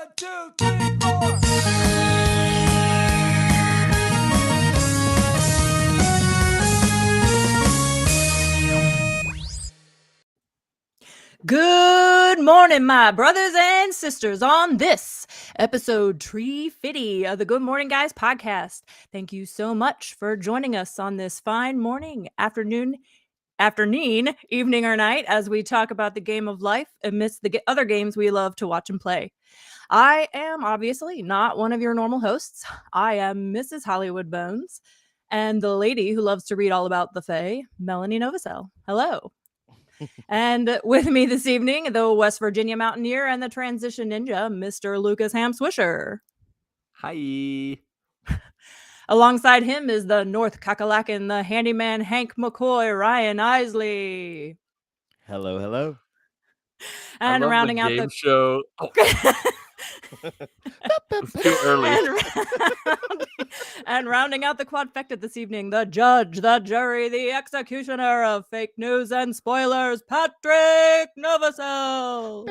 One, two, three, four. Good morning, my brothers and sisters, on this episode Fiddy of the Good Morning Guys podcast. Thank you so much for joining us on this fine morning, afternoon, evening, or night as we talk about the game of life amidst the other games we love to watch and play. I am obviously not one of your normal hosts. I am Mrs. HollywoodBones, and the lady who loves to read all about the Fae, Melanie Novosel. Hello. And with me this evening, the West Virginia Mountaineer and the Transition Ninja, Mr. Lucas Ham-Swisher. Hi. Alongside him is the North Kakalaki, the handyman Hank McCoy, Ryan Isley. Hello, hello. And I love rounding the out game the show. Oh. It's too early. And rounding out the quadfecta this evening, the judge, the jury, the executioner of fake news and spoilers, Patrick Novosel.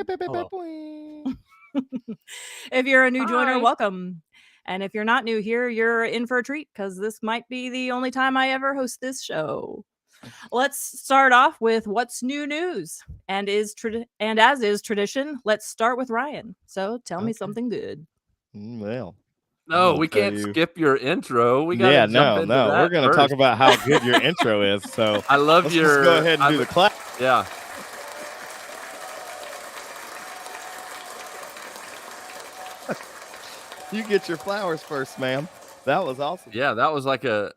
If you're a new joiner, welcome. And if you're not new here, you're in for a treat because this might be the only time I ever host this show. Let's start off with what's new news. And as is tradition, let's start with Ryan. So tell me something good. Well, no, we can't skip your intro. We got to jump into that. We're going to talk about how good your intro is. So I love let's just go ahead and do the clap. Yeah. You get your flowers first, ma'am. That was awesome. Yeah, that was like a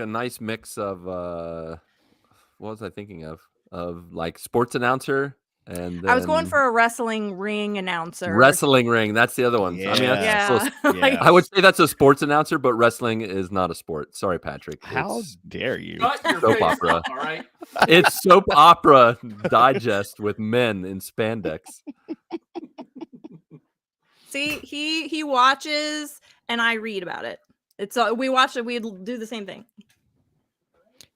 nice mix of what was I thinking of? Of like sports announcer and then I was going for a wrestling ring announcer. Wrestling ring, that's the other one. Yeah. I mean, that's Yeah. I would say that's a sports announcer, but wrestling is not a sport. Sorry, Patrick. How dare you? Soap opera. All right. It's soap opera digest with men in spandex. See, he watches and I read about it. It's we watch it. We do the same thing.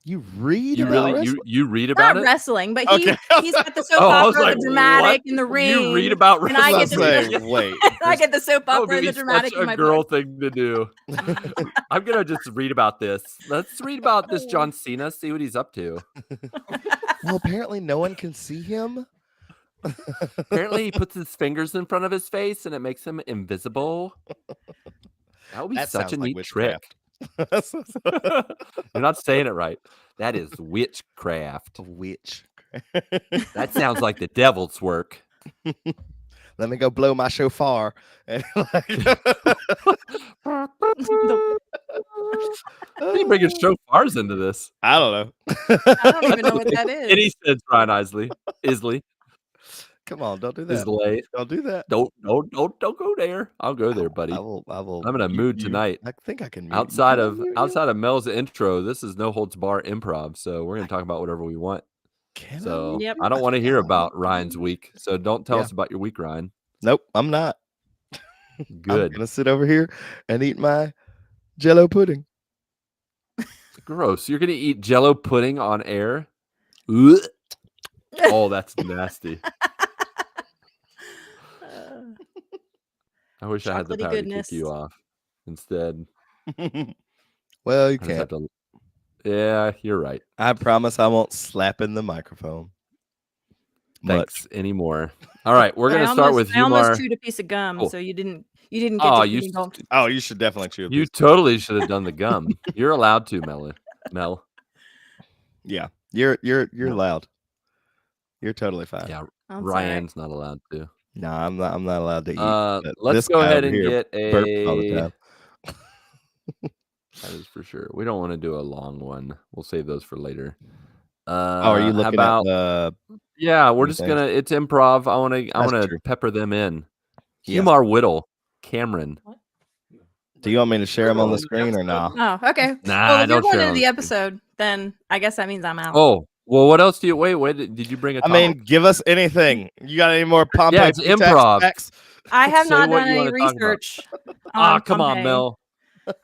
You read? You about really wrestling? you read about Not it? wrestling, but Okay. he's got the soap opera, the dramatic, and the ring. You read about and I wrestling? get the wait. I get the soap That opera would and the be dramatic such in a my girl book. thing to do. I'm gonna just read about this. Let's read about this John Cena. See what he's up to. Well, apparently no one can see him. Apparently, he puts his fingers in front of his face and it makes him invisible. That would be such a neat trick. You're not saying it right. That is witchcraft. That sounds like the devil's work. Let me go blow my shofar. And How do you bring your shofars into this? I don't know. I don't even know what that is. Any sense, Ryan Isley. Come on, don't do that. Isley. Don't do that. Don't go there. I'll go there, buddy. I will. I'm in a mood tonight. I think I can. Mute Outside you. of Mel's intro, this is no holds bar improv, so we're gonna talk about whatever we want. Yep. I don't want to hear about Ryan's week, so don't tell us about your week, Ryan. Nope, I'm not. Good. I'm gonna sit over here and eat my Jello pudding. Gross. You're gonna eat Jello pudding on air? Ugh. Oh, that's nasty. I wish I had the Chocolatey power goodness. to kick you off. Instead, Well, you I just have can't. to. Yeah, you're right. I promise I won't slap in the microphone. Thanks anymore. All right, we're gonna start with I almost humor. chewed a piece of gum, Cool. so you didn't get Oh, to you eat them. Oh, you should definitely chew. You totally should have done the gum. You're allowed to, Mel. Yeah, you're loud. You're totally fine. Yeah, I'm Ryan's not allowed to. No, I'm not allowed to eat. Let's This go guy ahead over and here get burps all the a. time. That is for sure. We don't want to do a long one. We'll save those for later. Are you looking about? at the? Yeah, we're just things? gonna. It's improv. I want to true. pepper them in. Yeah. Humar Whittle, Cameron. Do you want me to share them on the screen or not? Oh, okay. Nah, Well, if you're don't going share to on the the episode, then I guess that means I'm out. Oh, well, what else do you wait? Did you bring a I mean, topic? give us anything. You got any more Pompeii? Yeah, it's improv. Facts? I have Say not what done you any wanna talk about. research. Come on, Pompeii. Mel.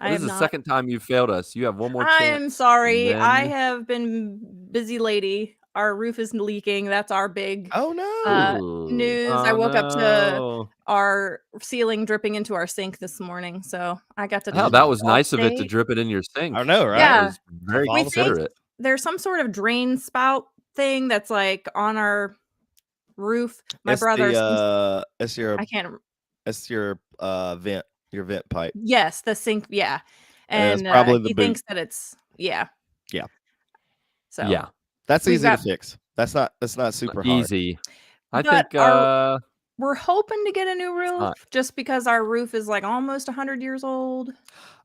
I This have is the not. second time you failed us. You have one more chance. I am sorry. and I then- have been busy lady our roof is leaking. That's our big Oh no. news. I woke up to our ceiling dripping into our sink this morning, so I got to Wow, that was nice of it to drip it in your sink. I know, right? Yeah. That was very We considerate. There's some sort of drain spout thing that's like on our roof. My brother, it's your I can't. it's your vent, your vent pipe. Yes, the sink. Yeah, And and it's probably the he boot. thinks that it's Yeah. So Yeah, that's we've easy to got- fix. That's not super hard. easy. I But think we're hoping to get a new roof not. just because our roof is like almost 100 years old.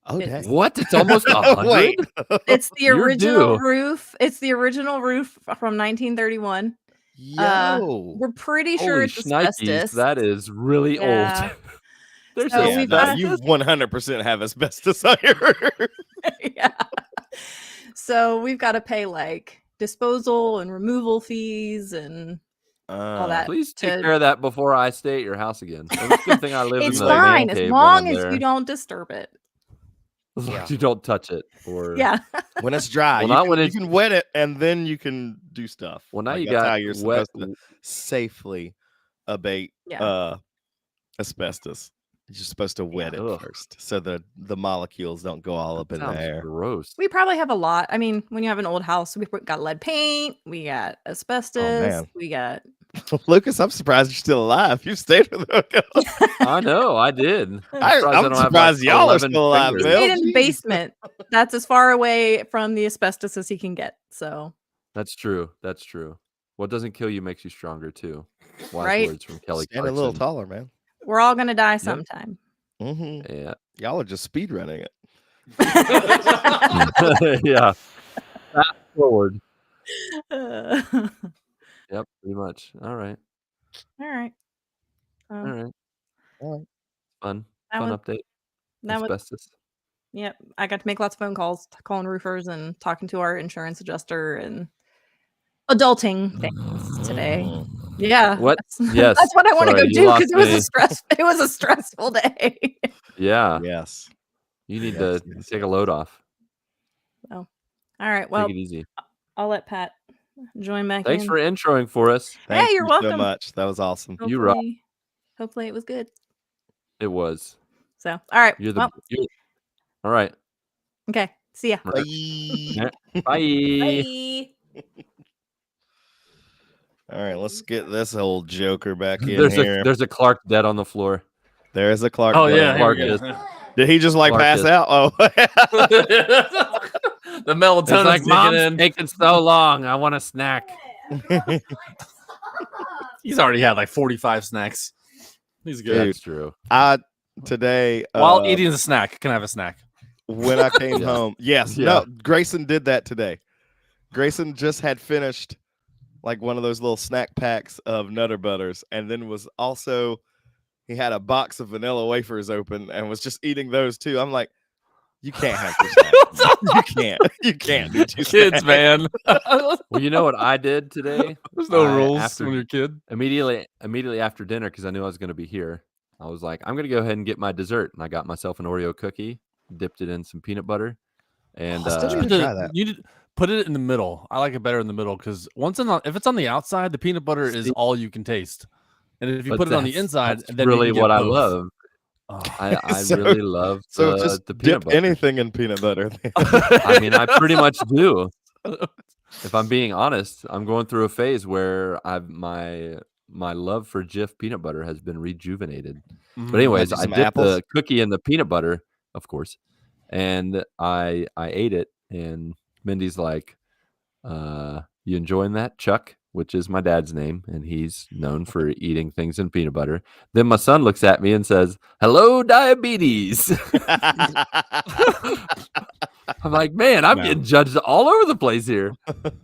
Oh, It's- dang. What? It's almost 100. Wait. It's the You're original due. roof. It's the original roof from 1931. Yo. We're pretty sure Holy it's shnikes, asbestos. that is really Yeah. old. There's So Yeah, we've no, got- you 100% have asbestos on your roof. Yeah. So we've got to pay like disposal and removal fees and all that. Please take care of that before I stay at your house again. It's a good thing I live It's in the fine man as cave when long I'm as there. you don't disturb it. As long Yeah. as you don't touch it. Or Yeah. When it's dry, Well, you, not can, when you it's- can wet it and then you can do stuff. Well, now Like, you that's got how you're wet. supposed to safely abate Yeah. asbestos. You're supposed to wet it Ugh. first, so the molecules don't go all up in the Sounds air. gross. We probably have a lot. I mean, when you have an old house, we've got lead paint, we got asbestos, man. we got Lucas, I'm surprised you're still alive. You've stayed with us. I know, I did. I'm surprised y'all are still alive, we Bill. stayed in the Jeez. basement. That's as far away from the asbestos as he can get. So That's true. That's true. What doesn't kill you makes you sronger too. Wise Right? words from Kelly Stand a little Clarkson. taller, man. we're all gonna die sometime. Mm-hmm. Yeah. Y'all are just speed running it. Yeah. Fast forward. Uh, Yep, pretty much. All right. all right. All right. All right. Fun. That Fun was- update. that was Asbestos. Yep. I got to make lots of phone calls, calling roofers and talking to our insurance adjuster and adulting things today. Yeah. What? That's, Yes. that's what I want to Sorry, go you do because lost it was a stressful day. Yeah. Yes. You need Yes, to yes, take a load off. All right. Well, Take it easy. I'll let Pat join back Thanks in. for introing for us. Thank you're you so welcome. much. That was awesome. You rock. Hopefully it was good. It was. So, all right. You're the. Well, All right. okay. See ya. Right. Bye. Bye. Bye. All right, let's get this old joker back in here. There's a Clark dead on the floor. There is a Clark. Oh dead yeah, on Clark here we is- go. Did he just like Clark pass is- out? Oh, The It's melatonin's like, kicking Mom's in. taking so long. I want a snack. He's already had like 45 snacks. He's good. Dude. That's true. today While eating a snack, can I have a snack? when I came Yeah. home. Yes, Yeah. no, Grayson did that today. Grayson just had finished like one of those little snack packs of Nutter Butters, and then was also he had a box of vanilla wafers open and was just eating those too. I'm like, you can't have your snacks. You can't. Do two Kids, snacks. man. Well, you know what I did today? There's no I- rules after- when you're a kid. Immediately after dinner, because I knew I was going to be here, I was like, I'm going to go ahead and get my dessert. And I got myself an Oreo cookie, dipped it in some peanut butter. And I still need Put to it- try that. You did, put it in the middle. I like it better in the middle because if it's on the outside, the peanut butter is See- all you can taste. And if you but put it on the that's- inside, that's then you really can get what I both. love. Oh. I So- really love So just the peanut dip butter. anything in peanut butter. I mean, I pretty much do. If I'm being honest, I'm going through a phase where my love for Jif peanut butter has been rejuvenated. Mhm. But anyways, you I some dipped apples? the cookie in the peanut butter, of course, and I ate it. And Mindy's like, "You enjoying that, Chuck?" Which is my dad's name, and he's known for eating things in peanut butter. Then my son looks at me and says, "Hello, diabetes." I'm like, man, I'm No. getting judged all over the place here.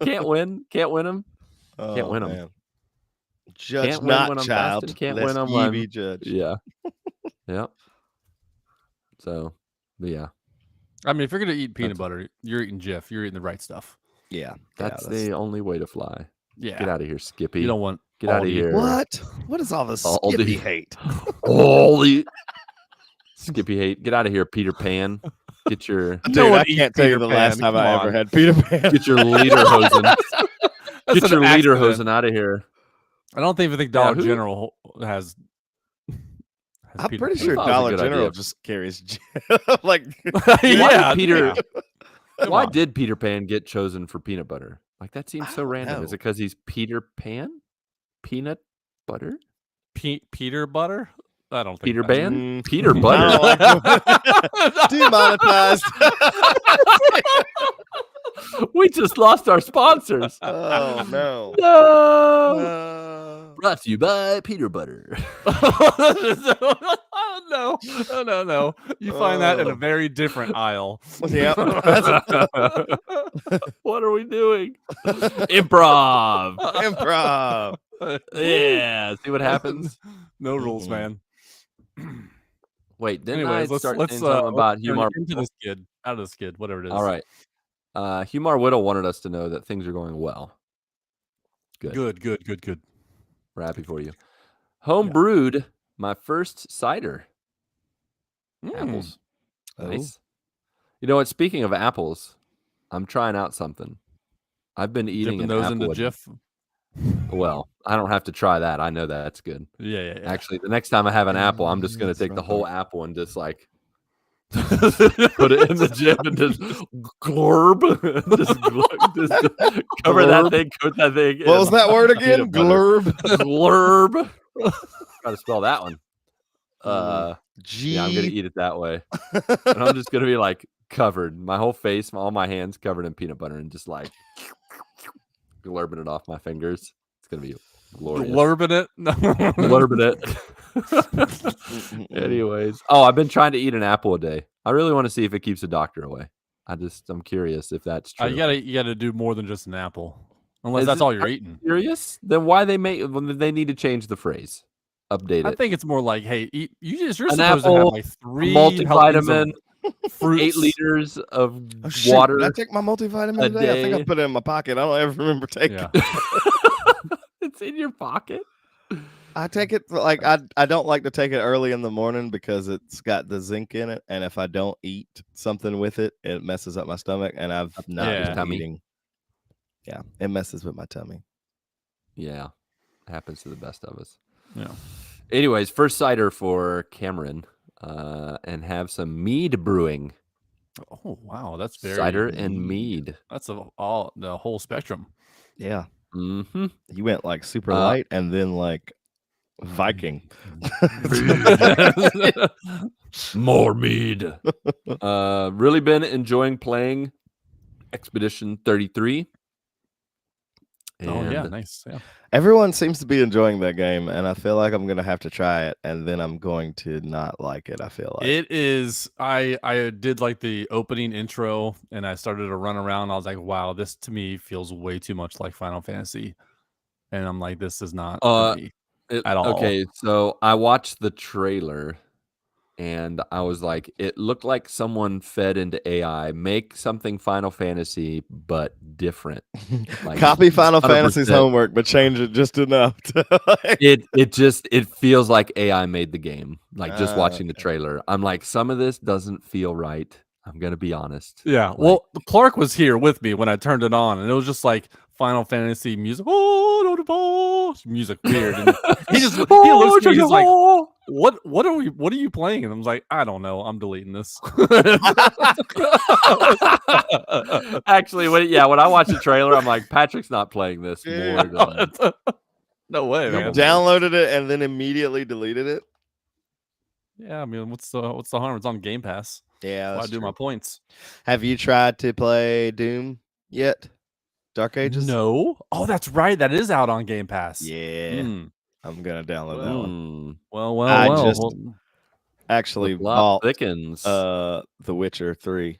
Can't win them. Oh, win 'em. man. Judge Can't win not, when I'm child. fasting, can't lest win 'em ye when- be judged. Yeah, yeah. So, but yeah, I mean, if you're gonna eat peanut That's- butter, you're eating Jif. You're eating the right stuff. Yeah, that's yeah, the only way to fly. Yeah. Get out of here, Skippy. You don't want Get out of Aldi. here. What? What is all this Aldi. Skippy hate? Holy Skippy hate. Get out of here, Peter Pan. Get your Dude, No one I eats can't tell you Peter the last Pan, time I come ever on. had Peter Pan. get your leader hosen. Get an your leader accident. hosing out of here. I don't even think Yeah, Dollar who- General has. I'm Peter pretty Pan. sure thought it was a Dollar good General idea. just carries like. yeah, Peter- yeah. Come Why on. did Peter Pan get chosen for peanut butter? Like that seems I so don't random. Is know. it because he's Peter Pan? Peanut butter? Peter Butter? I don't think Peter that's Pan? Mm, Peter I butter? don't like demonetized. We just lost our sponsors. Oh no. No. Brought to you by Peter Butter. No. You find that in a Oh. very different aisle. Yeah. What are we doing? Improv. Improv. Yeah. See what happens? No rules, Mhm. man. Wait, didn't Anyways, I start let's saying something about turn Humar? into this kid, out of this kid, whatever it is. All right. Humar Whittle wanted us to know that things are going well. Good. Good. We're happy for you. Home brewed my first cider. Apples. Oh. Nice. You know what? Speaking of apples, I'm trying out something. I've been eating Dipping an those apple. into Jif. Well, I don't have to try that. I know that's good. Yeah. Actually, the next time I have an apple, I'm just going to That's take the right. whole apple and just like put it in the Jif and just glurb. just cover that thing, coat that thing. What was that word again? peanut butter. Glurb. Glurb. Try to spell that one. Yeah, I'm gonna eat it that way, and I'm just gonna be like covered, my whole face, all my hands covered in peanut butter, and just like glurbing it off my fingers. It's gonna be glorious. Glurbing it. No. Glurbing it. Anyways, I've been trying to eat an apple a day. I really want to see if it keeps the doctor away. I'm curious if that's true. You gotta do more than just an apple, unless Is that's it- all you're are you eating. Serious? Then why they need to change the phrase, update I it. think it's more like, hey, you're An supposed to have apple, like A 3 multivitamin, fruits. 8 liters of Oh, shoot. water. Did I take my multivitamin a today? I think I day. put it in my pocket. I don't ever remember taking Yeah. it. It's in your pocket. I take it like I don't like to take it early in the morning because it's got the zinc in it, and if I don't eat something with it, it messes up my stomach, and I've not Yeah. been Tummy. eating. Yeah, it messes with my tummy. Yeah, happens to the best of us. Yeah. Anyways, first cider for Cameron, and have some mead brewing. Oh wow, that's very Cider and mead. That's the whole spectrum. Yeah, Mm-hmm. you went like super light and then like Viking. More mead. Really been enjoying playing Expedition 33. Oh yeah, And nice. Yeah. Everyone seems to be enjoying that game, and I feel like I'm gonna have to try it, and then I'm going to not like it. I feel like It is. I did like the opening intro, and I started to run around. I was like, wow, this to me feels way too much like Final Fantasy, and I'm like, this is not for me at all. Okay, so I watched the trailer and I was like, it looked like someone fed into AI, make something Final Fantasy, but different. Like, copy Final 100%. Fantasy's homework, but change it just enough. It feels like AI made the game. Like just watching the Okay. trailer, I'm like, some of this doesn't feel right. I'm gonna be honest. Yeah. Like- Well, Clark was here with me when I turned it on, and it was just like Final Fantasy music. Oh, no, the ball. Music weird. And he looks at me. He's like, what are you playing? And I was like, I don't know. I'm deleting this. Actually, when I watched the trailer, I'm like, Patrick's not playing this more Dude. than No way, You man. downloaded it and then immediately deleted it. Yeah, I mean, what's the harm? It's on Game Pass. Yeah, Why that's do my true. points? Have you tried to play Doom yet? Dark Ages? No. Oh, that's right. That is out on Game Pass. Yeah, Hmm. I'm gonna download that one. Well. I just- well, Actually, the plot bought thickens. The Witcher 3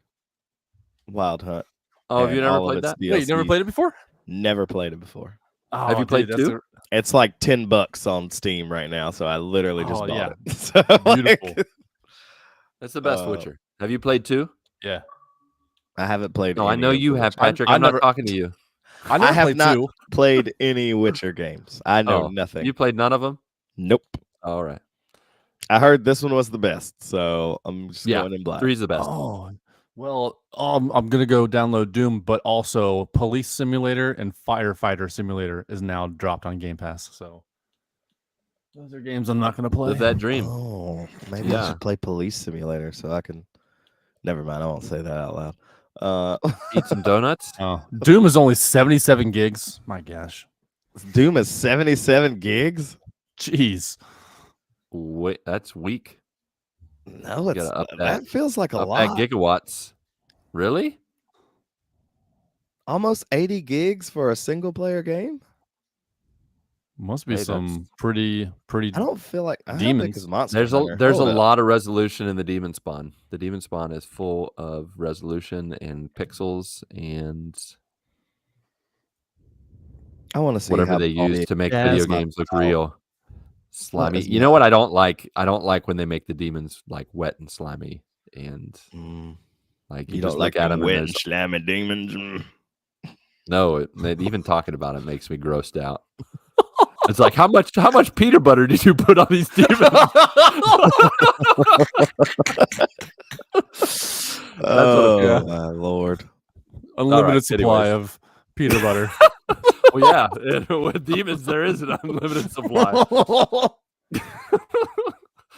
Wild Hunt. Oh, have you and never all of played its that? wait, you never DLCs. played it before? Never played it before. Oh, Have you played that's two? It's like $10 on Steam right now, so I literally just Oh, bought yeah. it. So, Beautiful. like, That's the best Uh, Witcher. Have you played 2? Yeah. I haven't played. No, I any know of you the have, Witcher. Patrick. I I'm not never- talking to you. I never have played not 2. played any Witcher games. I know Oh, nothing. You played none of them? Nope. All right. I heard this one was the best, so I'm just Yeah, going in blind. 3's the best. Oh, Well, I'm gonna go download Doom, but also Police Simulator and Firefighter Simulator is now dropped on Game Pass. So those are games I'm not gonna play. Live that dream. Oh, maybe I Yeah. should play Police Simulator so I can. Never mind. I won't say that out loud. Eat some donuts. Doom is only 77 gigs. My gosh. Doom is 77 gigs. Jeez. Wait, that's weak. No, it's gotta up that feels like a Up lot. that gigawatts. Really? Almost 80 gigs for a single player game. Must be Hey, some pretty I don't feel like I don't think Demons. it's Monster There's a Hunter. there's a Hold up. lot of resolution in the demon spawn. The demon spawn is full of resolution and pixels and I want to see whatever how they all use the to make Yeah, video it's not games look how- real. Slimy. is You know what I don't like? I don't like when they make the demons like wet and slimy and like You just don't like look at them them wet and and slimy demons. no, even talking about it makes me grossed out. It's like how much peanut butter did you put on these demons? Oh my lord! unlimited supply anyways. of peanut butter. Well, yeah, with demons there is an unlimited supply.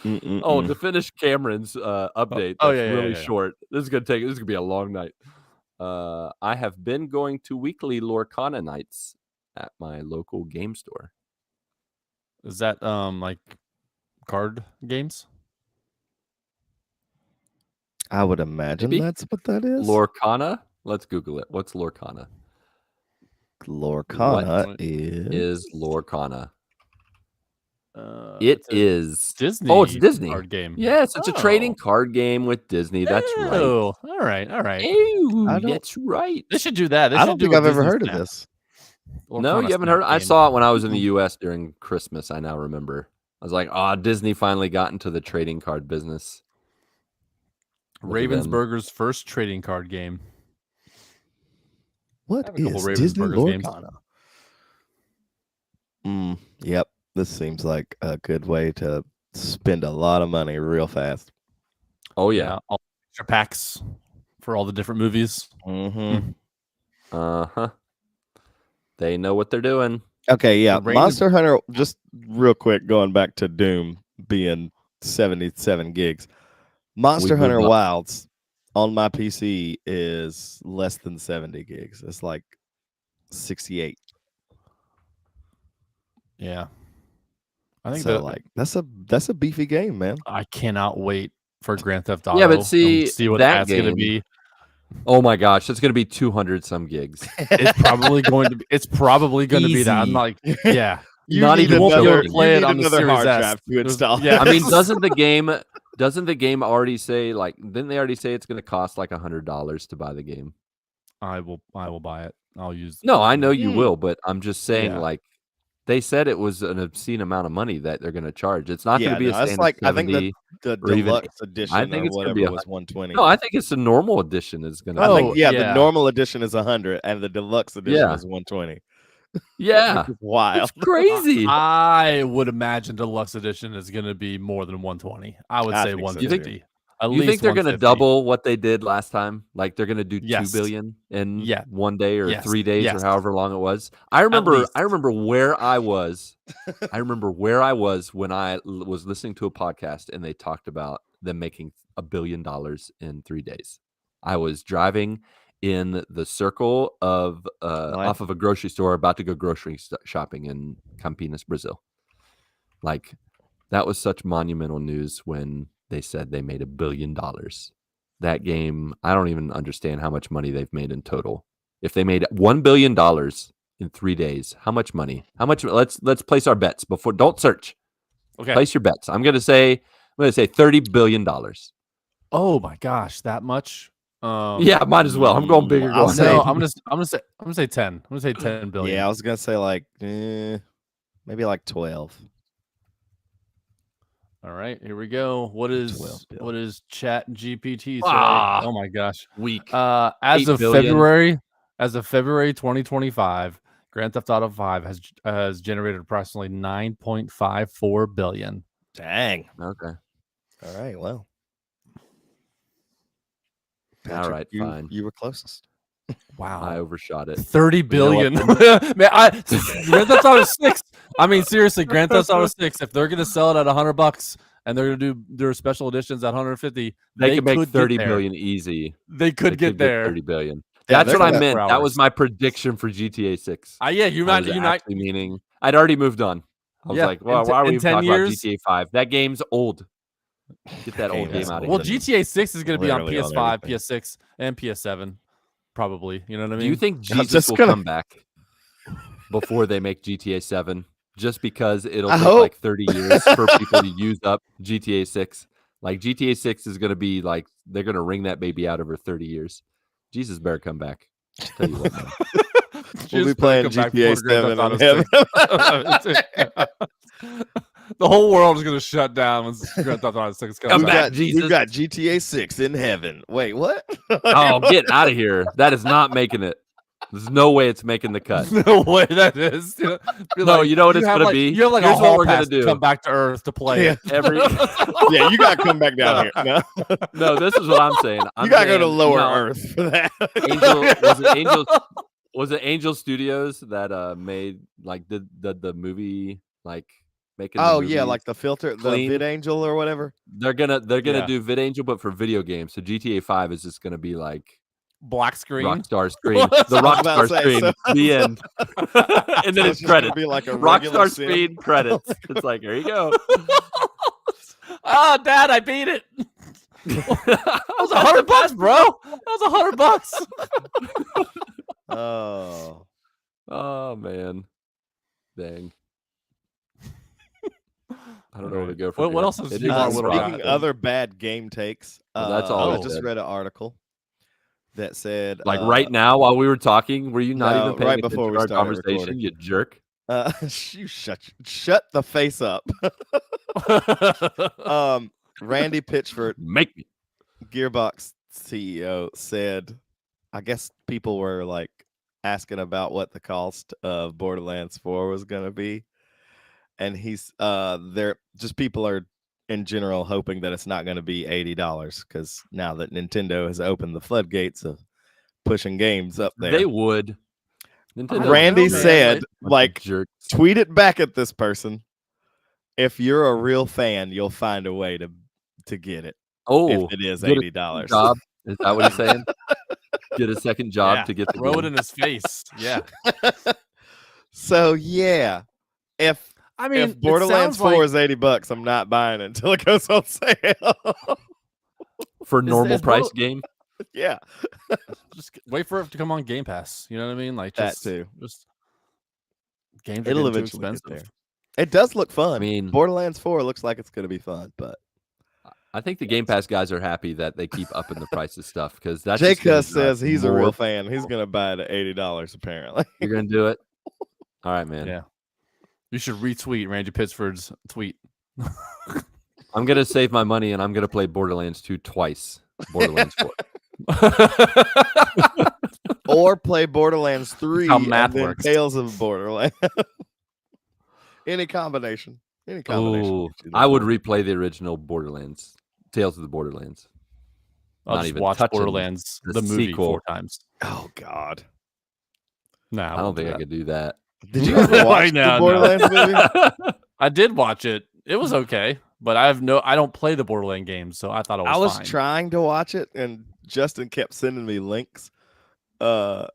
Oh, to finish Cameron's update, Oh, that's yeah, really yeah. short. This is gonna be a long night. I have been going to weekly Lorcana nights at my local game store. Is that like card games? I would imagine Maybe. that's what that is. Lorcana? Let's Google it. What's Lorcana? Lorcana What Is Lorcana? It It is Disney. Oh, it's Disney. card game. Yes, it's a trading Oh. card game with Disney. That's right. Oh, all right. Ew, I don't- that's right. They should do that. They I should don't do think a I've ever Disney heard of Snap. this. No, Lorcana you haven't Snap heard? I game. saw it when I was in the U.S. during Christmas. I now remember. I was like, "Oh, Disney finally got into the trading card business." Look at them. Ravensburger's first trading card game. What have a couple is Disney Ravensburgers games. Lorcana? Yep. This seems like a good way to spend a lot of money real fast. Oh yeah. All extra packs for all the different movies. Mm-hmm. Uh-huh. They know what they're doing. Okay, yeah. Rain- Monster Hunter, just real quick, going back to Doom being 77 gigs. Monster moved Hunter up. Wilds on my PC is less than 70 gigs. It's like 68. Yeah. I think So that like that's a beefy game, man. I cannot wait for Grand Theft Auto. Yeah, but and see, what that that's gonna game- be. Oh my gosh, that's gonna be 200 some gigs. It's probably going to be. It's probably going to be that. I'm Easy. like, yeah. Not need even won't be able another, to play you it need on the another Series hard S. drive to There's- install. yeah. I mean, doesn't the game already say like? Didn't they already say it's gonna cost like $100 to buy the game? I will buy it. I'll use. No, I know you Hmm. will, but I'm just saying, Yeah. like, they said it was an obscene amount of money that they're going to charge. It's not going Yeah, to be a no, it's standard like I think 70. the or even- deluxe edition I think or it's gonna whatever be was 120. No, I think it's the normal edition is going to. I Oh, think yeah, yeah. the normal edition is 100 and the deluxe edition Yeah. is 120. yeah, Which is wild. it's crazy. I would imagine deluxe edition is going to be more than 120. I would I say think so, 150. At You least think they're going to 150. double what they did last time? Like they're going to do Yes. 2 billion in Yeah. 1 day or Yes. 3 days Yes. or however long it was? I remember least. where I was. I remember where I was when I was listening to a podcast and they talked about them making $1 billion in 3 days. I was driving in the circle of off of a grocery store about to go grocery shopping in Campinas, Brazil. Like that was such monumental news when they said they made $1 billion. That game, I don't even understand how much money they've made in total. If they made $1 billion in 3 days, how much money? How much? Let's place our bets before. Don't search. Okay. Place your bets. I'm gonna say $30 billion. Oh my gosh, that much? Yeah, might as well. I'm going bigger. I'll Going say- No, I'm gonna say 10. I'm gonna say 10 billion. Yeah, I was gonna say like maybe like 12. All right, here we go. What 12 is billion. Chat GPT say? Ah. Oh my gosh. weak. As 8 of billion. February 2025, Grand Theft Auto 5 has generated approximately 9.54 billion. Dang. Okay. All right. Well, All right, fine. You were closest. Wow. I overshot it. 30 billion. Man, Grand Theft Auto 6. I mean, seriously, Grand Theft Auto 6, if they're going to sell it at $100 and they're going to do their special editions at 150, They could make 30 get there. billion easy. They could get there. 30 billion. Yeah, That's what I meant. 4 That was hours. my prediction for GTA 6. Yeah, you might. Actually meaning I'd already moved on. I was like, well, why are we talking about GTA 5? That game's old. Get that old game out of Well, here. GTA 6 is going to be on Literally on PS5, everything. PS6, and PS7, probably. You know what I mean? Do you think I'm Jesus just will gonna- come back before they make GTA 7? Just because it'll I take hope. like 30 years for people to use up GTA 6. Like GTA 6 is going to be like, they're going to wring that baby out over 30 years. Jesus better come back. I'll tell you what, man. We'll be Just playing come back GTA before Grand 7 Theft Auto in 6. heaven. The whole world is going to shut down when Grand Theft Auto 6 comes Come out. back, Jesus. We've got GTA 6 in heaven. Wait, what? Oh, get out of here. That is not making it. There's no way it's making the cut. No way that is. Be No, like, you know what it's have gonna like- be? You have like Here's a what hall we're gonna pass to do. come back to Earth to play Yeah. it. Every Yeah, you got to come back down here. No, No, this is what I'm saying. I'm you got to go to saying, lower you know, Earth for that. Was it Angel Studios that made like did the movie like making Oh the yeah, movie like the filter, the clean? Vid Angel or whatever. they're gonna Yeah. do VidAngel but for video games. So GTA 5 is just gonna be like Black screen. Rockstar screen. That's The what I was about Rockstar to say, screen. so- The end. And then So it's just gonna credits. Be like a regular Rockstar sim. screen credits. It's like, here you go. Oh, Dad, I beat it. That was $100, bro. That was $100. Oh, Oh man. Dang. I don't know where to go from What here. else is It you is want a with rock. that? speaking other bad game takes. Well, that's all I it just said. read an article that said Like right now, while we were talking, were you not no, even paying right attention before to we our started conversation? recording. You jerk. You shut the face up. Randy Pitchford, Make me. Gearbox CEO, said, I guess people were like asking about what the cost of Borderlands 4 was going to be. And he's there just people are in general hoping that it's not going to be $80 because now that Nintendo has opened the floodgates of pushing games up there. They would. Nintendo Randy man. said, Bunch of like, jerks. tweet it back at this person. If you're a real fan, you'll find a way to get it. Oh, If it is get a $80. job. Is that what he's saying? Get a second job Yeah, to get the throw it game. in his face. Yeah. So yeah, if I mean, if Borderlands 4 like, is $80, I'm not buying it until it goes on sale. For normal is price Border- game. Yeah, just wait for it to come on Game Pass. You know what I mean? Like that just, too. Just games are It'll getting too eventually get expensive. there. It does look fun. I mean, Borderlands 4 looks like it's going to be fun, but I think the Game Pass guys are happy that they keep upping the price of stuff because that's just Jake gonna Huss drive says he's a real more- fan. He's going to buy it at $80 apparently. You're gonna do it. All right, man. Yeah. You should retweet Randy Pitchford's tweet. I'm gonna save my money and I'm gonna play Borderlands 2 twice. Borderlands 4. Or play Borderlands 3 how and math then works. Tales of Borderlands. Any combination. Any combination. Ooh, gets you I would there. replay the original Borderlands, Tales of the Borderlands. I'll Not just even watch touching Borderlands the the movie sequel. 4 times. Oh God. No, I don't think I could do that. Did you ever watch know, the no. Borderlands movie? I did watch it. It was okay, but I don't play the Borderland games, so I thought it was I was fine. trying to watch it, and Justin kept sending me links that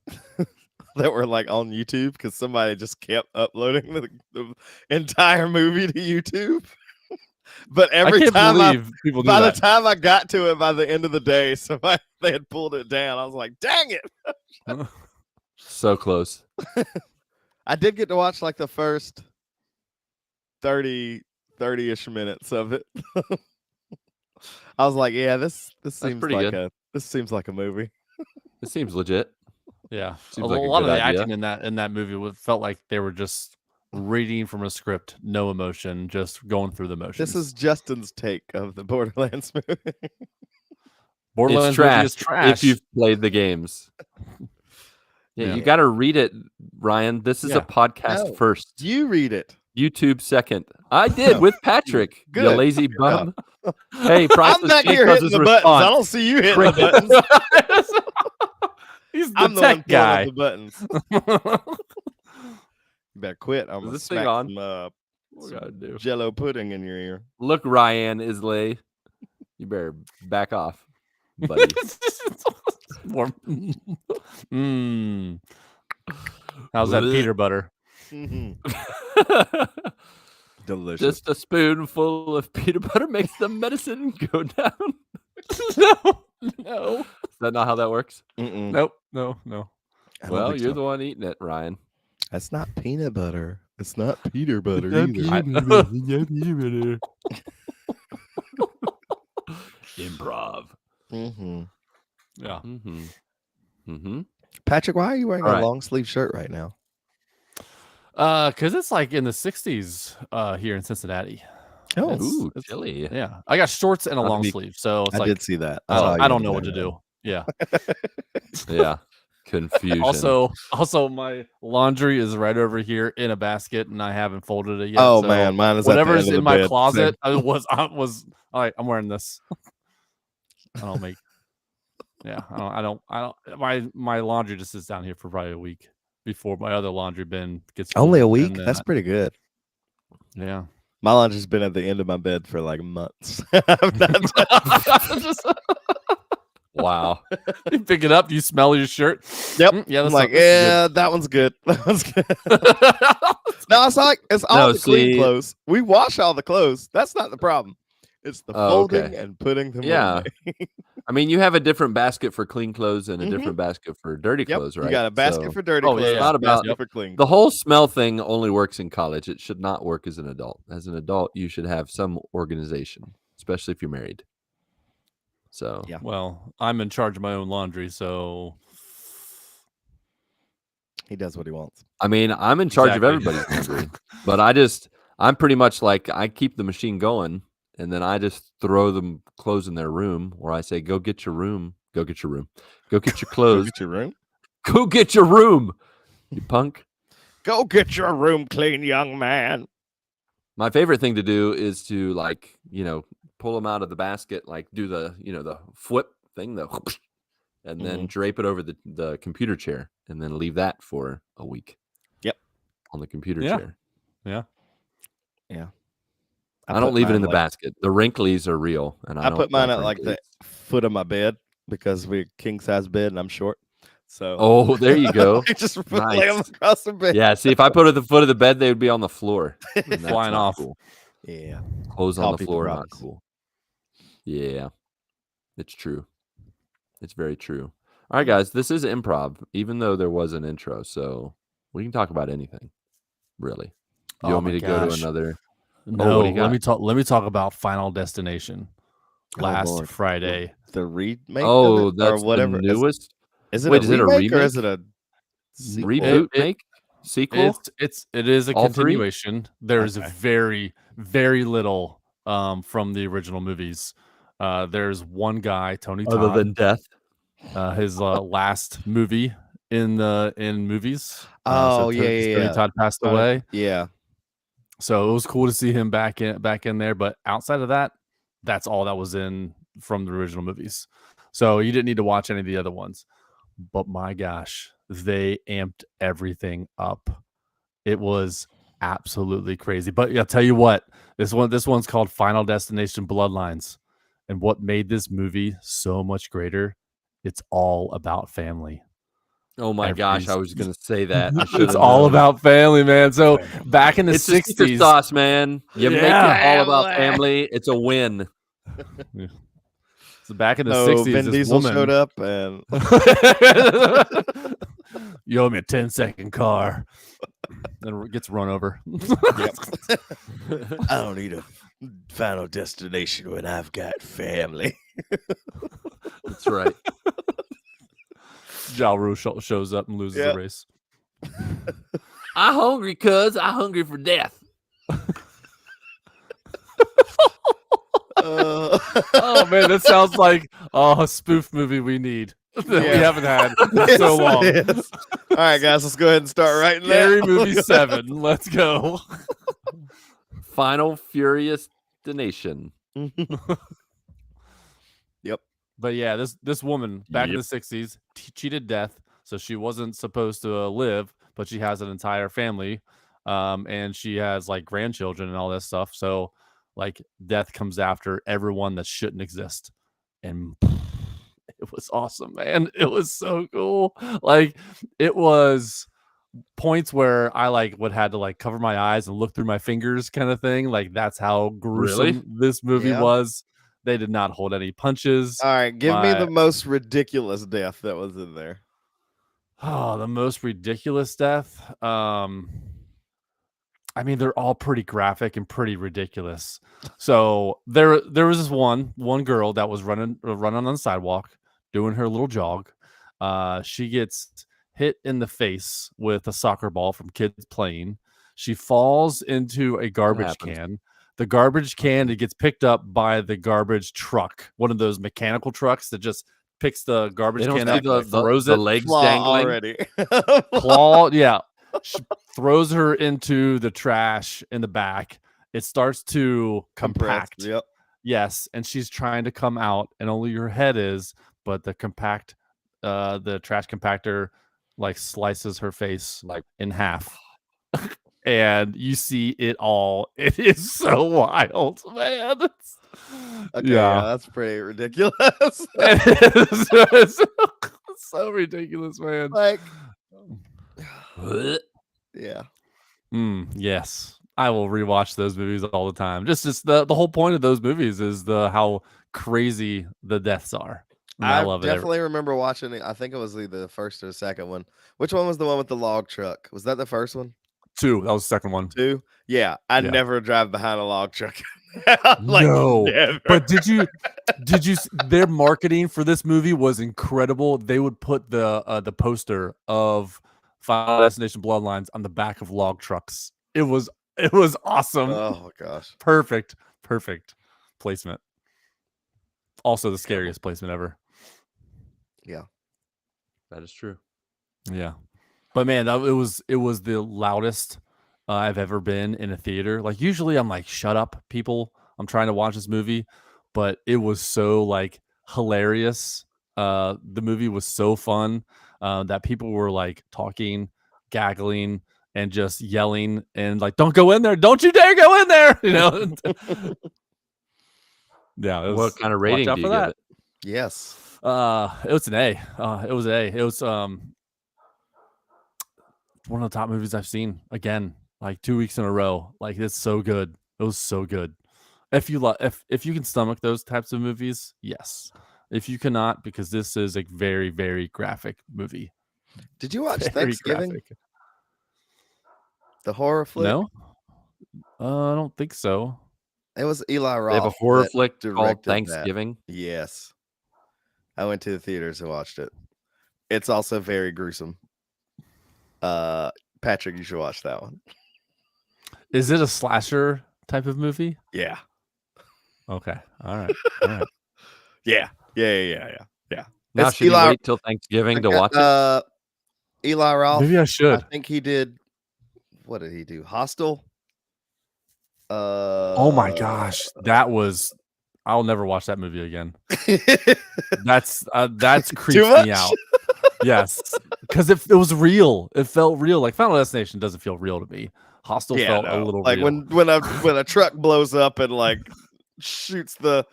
were like on YouTube because somebody just kept uploading the entire movie to YouTube. But I every can't time believe people do by that. the time I got to it, by the end of the day, somebody they had pulled it down. I was like, "Dang it!" So close. I did get to watch like the first 30-ish minutes of it. I was like, "Yeah, this seems pretty like good. this seems like a movie." It seems legit. Yeah, Seems a like a lot of good the idea. acting in that movie felt like they were just reading from a script, no emotion, just going through the motions. This is Justin's take of the Borderlands movie. Borderlands It's movie trash, is trash. if you've played the games. Yeah, Yeah. you got to read it, Ryan. This is Yeah. a podcast No. first, You read it. YouTube second. I did with Patrick. You Good. lazy Good bum. Hey, I'm Priceless back Jake here does hitting his the buttons. I response. don't see you hitting the buttons. He's the I'm the one tech pulling guy. up the buttons. You better quit. I'm Is gonna this thing smack on? some What we gotta do? Jello pudding in your ear. Look, Ryan Islay, you better back off, buddy. More- How's that peanut butter? Delicious. Just a spoonful of peanut butter makes the medicine go down. No. Is that not how that works? Nope. No. I don't Well, think you're so. the one eating it, Ryan. That's not peanut butter. It's not peanut butter not either. Improv. Yeah. Patrick, why are you wearing All a right. long sleeve shirt right now? Because it's like in the 60s here in Cincinnati. Oh, Ooh, chilly. Yeah. I got shorts and a Not to long be- sleeve. So it's I like did see that. I don't know what to do. Yeah. Yeah. Confusion. Also, my laundry is right over here in a basket, and I haven't folded it yet. Oh so man, mine is whatever's at the end in of my the bed. closet. I was all right. I'm wearing this. I don't make. Yeah, I don't. My laundry just sits down here for probably a week before my other laundry bin gets full, Only a week? and then That's pretty good. yeah. My laundry's been at the end of my bed for like months. I've not touched it. Wow. You pick it up, you smell your shirt. Yep. Yeah, I'm that's like, yeah, that one's good. That one's good. No, it's like it's all No, the clean see- clothes. We wash all the clothes. That's not the problem. It's the Oh, folding okay. and putting them Yeah. away. I mean, you have a different basket for clean clothes and a different basket for dirty Yep. clothes, right? You got a basket So for dirty Oh, clothes. yeah, it's not a about basket for clean. the whole smell thing only works in college. It should not work as an adult. As an adult, you should have some organization, especially if you're married. So Yeah. Well, I'm in charge of my own laundry, so He does what he wants. I mean, I'm in charge Exactly. of everybody's laundry, but I'm pretty much like I keep the machine going, and then I just throw them clothes in their room, or I say, "Go get your room. Go get your room. Go get your Go clothes. get your room. Go get your room, you punk." Go get your room clean, young man. My favorite thing to do is to pull them out of the basket, like do the flip thing, and then drape it over the computer chair, and then leave that for a week. Yep. On the computer Yeah. chair. Yeah. I don't leave it in the like, basket. The wrinklies are real, and I don't put mine like at like the wrinklies. foot of my bed because we're king size bed and I'm short. So Oh, there you go. I just lay them Nice. across the bed. Yeah, see, if I put it at the foot of the bed, they would be on the floor. and that's Flying not off. Cool. Yeah. Clothes on the Copy floor, not problems. cool. Yeah, it's true. It's very true. All right, guys, this is improv, even though there was an intro, so we can talk about anything, really. You Oh want me my to go gosh. to another? No, what do you got? let me talk about Final Destination. Oh, Last Lord. Friday. The remake Oh, of it, that's or whatever. the newest Is it Wait, a is it a remake or is it remake? a sequel? reboot, It- make sequel. It is a All three? continuation. There's Okay. very, very little from the original movies. There's one guy, Tony Other Todd, than death. his last movie in movies. Oh, yeah, Tony yeah. Todd passed away. Yeah. So it was cool to see him back in there. But outside of that, that's all that was in from the original movies. So you didn't need to watch any of the other ones. But my gosh, they amped everything up. It was absolutely crazy. But I'll tell you what, this one's called Final Destination Bloodlines. And what made this movie so much greater, it's all about family. Oh my gosh, I was going to say that. I It's should've all known. about family, man. So back in the It's the secret 60s, sauce, man. You make it Yeah. all about family. It's a win. so back in the No, 60s, Vin this Diesel woman showed up and you owe me a 10-second car. Then it gets run over. I don't need a final destination when I've got family. That's right. Ja Rule shows up and loses Yeah. the race. I hungry, cuz. I hungry for death. Oh man, that sounds like a spoof movie we need that we Yeah. haven't had in Yes, so long. it is. All right, guys, let's go ahead and start writing Scary that. Movie 7. Let's go. Final Furious Destination. Yep. But yeah, this woman back in Yep. the 60s cheated death, so she wasn't supposed to live, but she has an entire family, and she has like grandchildren and all this stuff. So like death comes after everyone that shouldn't exist, and it was awesome, man. It was so cool. Like it was points where I like would had to like cover my eyes and look through my fingers kind of thing. Like that's how gruesome this movie Yeah. was. They did not hold any punches. All right, give me the most ridiculous death that was in there. Oh, the most ridiculous death. I mean, they're all pretty graphic and pretty ridiculous. So there was this one girl that was running on the sidewalk, doing her little jog. She gets hit in the face with a soccer ball from kids playing. She falls into a garbage can. The garbage can, it gets picked up by the garbage truck, one of those mechanical trucks that just picks the garbage can up, throws the it, legs Claw dangling. already. claw, yeah, throws her into the trash in the back. It starts to compact. Yep. Yes, and she's trying to come out, and only her head is, but the trash compactor like slices her face Like in half. And you see it all. It is so wild, man. Okay, yeah, that's pretty ridiculous. It's so ridiculous, man. Like, yeah. Yes, I will rewatch those movies all the time. Just the whole point of those movies is how crazy the deaths are. I love it. definitely remember watching it. I think it was either the first or the second one. Which one was the one with the log truck? Was that the first one? 2. That was the second one. 2? Yeah, I Yeah. never drive behind a log truck. No, never. but did you their marketing for this movie was incredible. They would put the poster of Final Destination Bloodlines on the back of log trucks. It was awesome. Oh gosh. Perfect placement. Also the scariest placement ever. Yeah. That is true. Yeah. But man, it was the loudest I've ever been in a theater. Like usually I'm like, shut up, people. I'm trying to watch this movie. But it was so like hilarious. The movie was so fun that people were like talking, gaggling, and just yelling and like, don't go in there. Don't you dare go in there. You know? Yeah. What kind of rating do you give it? Yes. It was an A. It was an A. It was one of the top movies I've seen. Again, like 2 weeks in a row. Like it's so good. It was so good. If you if you can stomach those types of movies, yes. If you cannot, because this is a very, very graphic movie. Did you watch Very Thanksgiving? graphic. The horror flick? No, I don't think so. It was Eli Roth. They have a horror that flick called directed that. Thanksgiving. Yes. I went to the theaters and watched it. It's also very gruesome. Patrick, you should watch that one. Is it a slasher type of movie? Yeah. Okay. All right. All right. Yeah. Now It's should you wait till Thanksgiving to watch it? Eli Roth. Maybe I I should. think he did. What did he do? Hostel. Oh my gosh, that was. I'll never watch that movie again. That's creeps me out. Yes, because it was real. It felt real. Like Final Destination doesn't feel real to me. Hostel felt a little like real. when a truck blows up and like shoots the.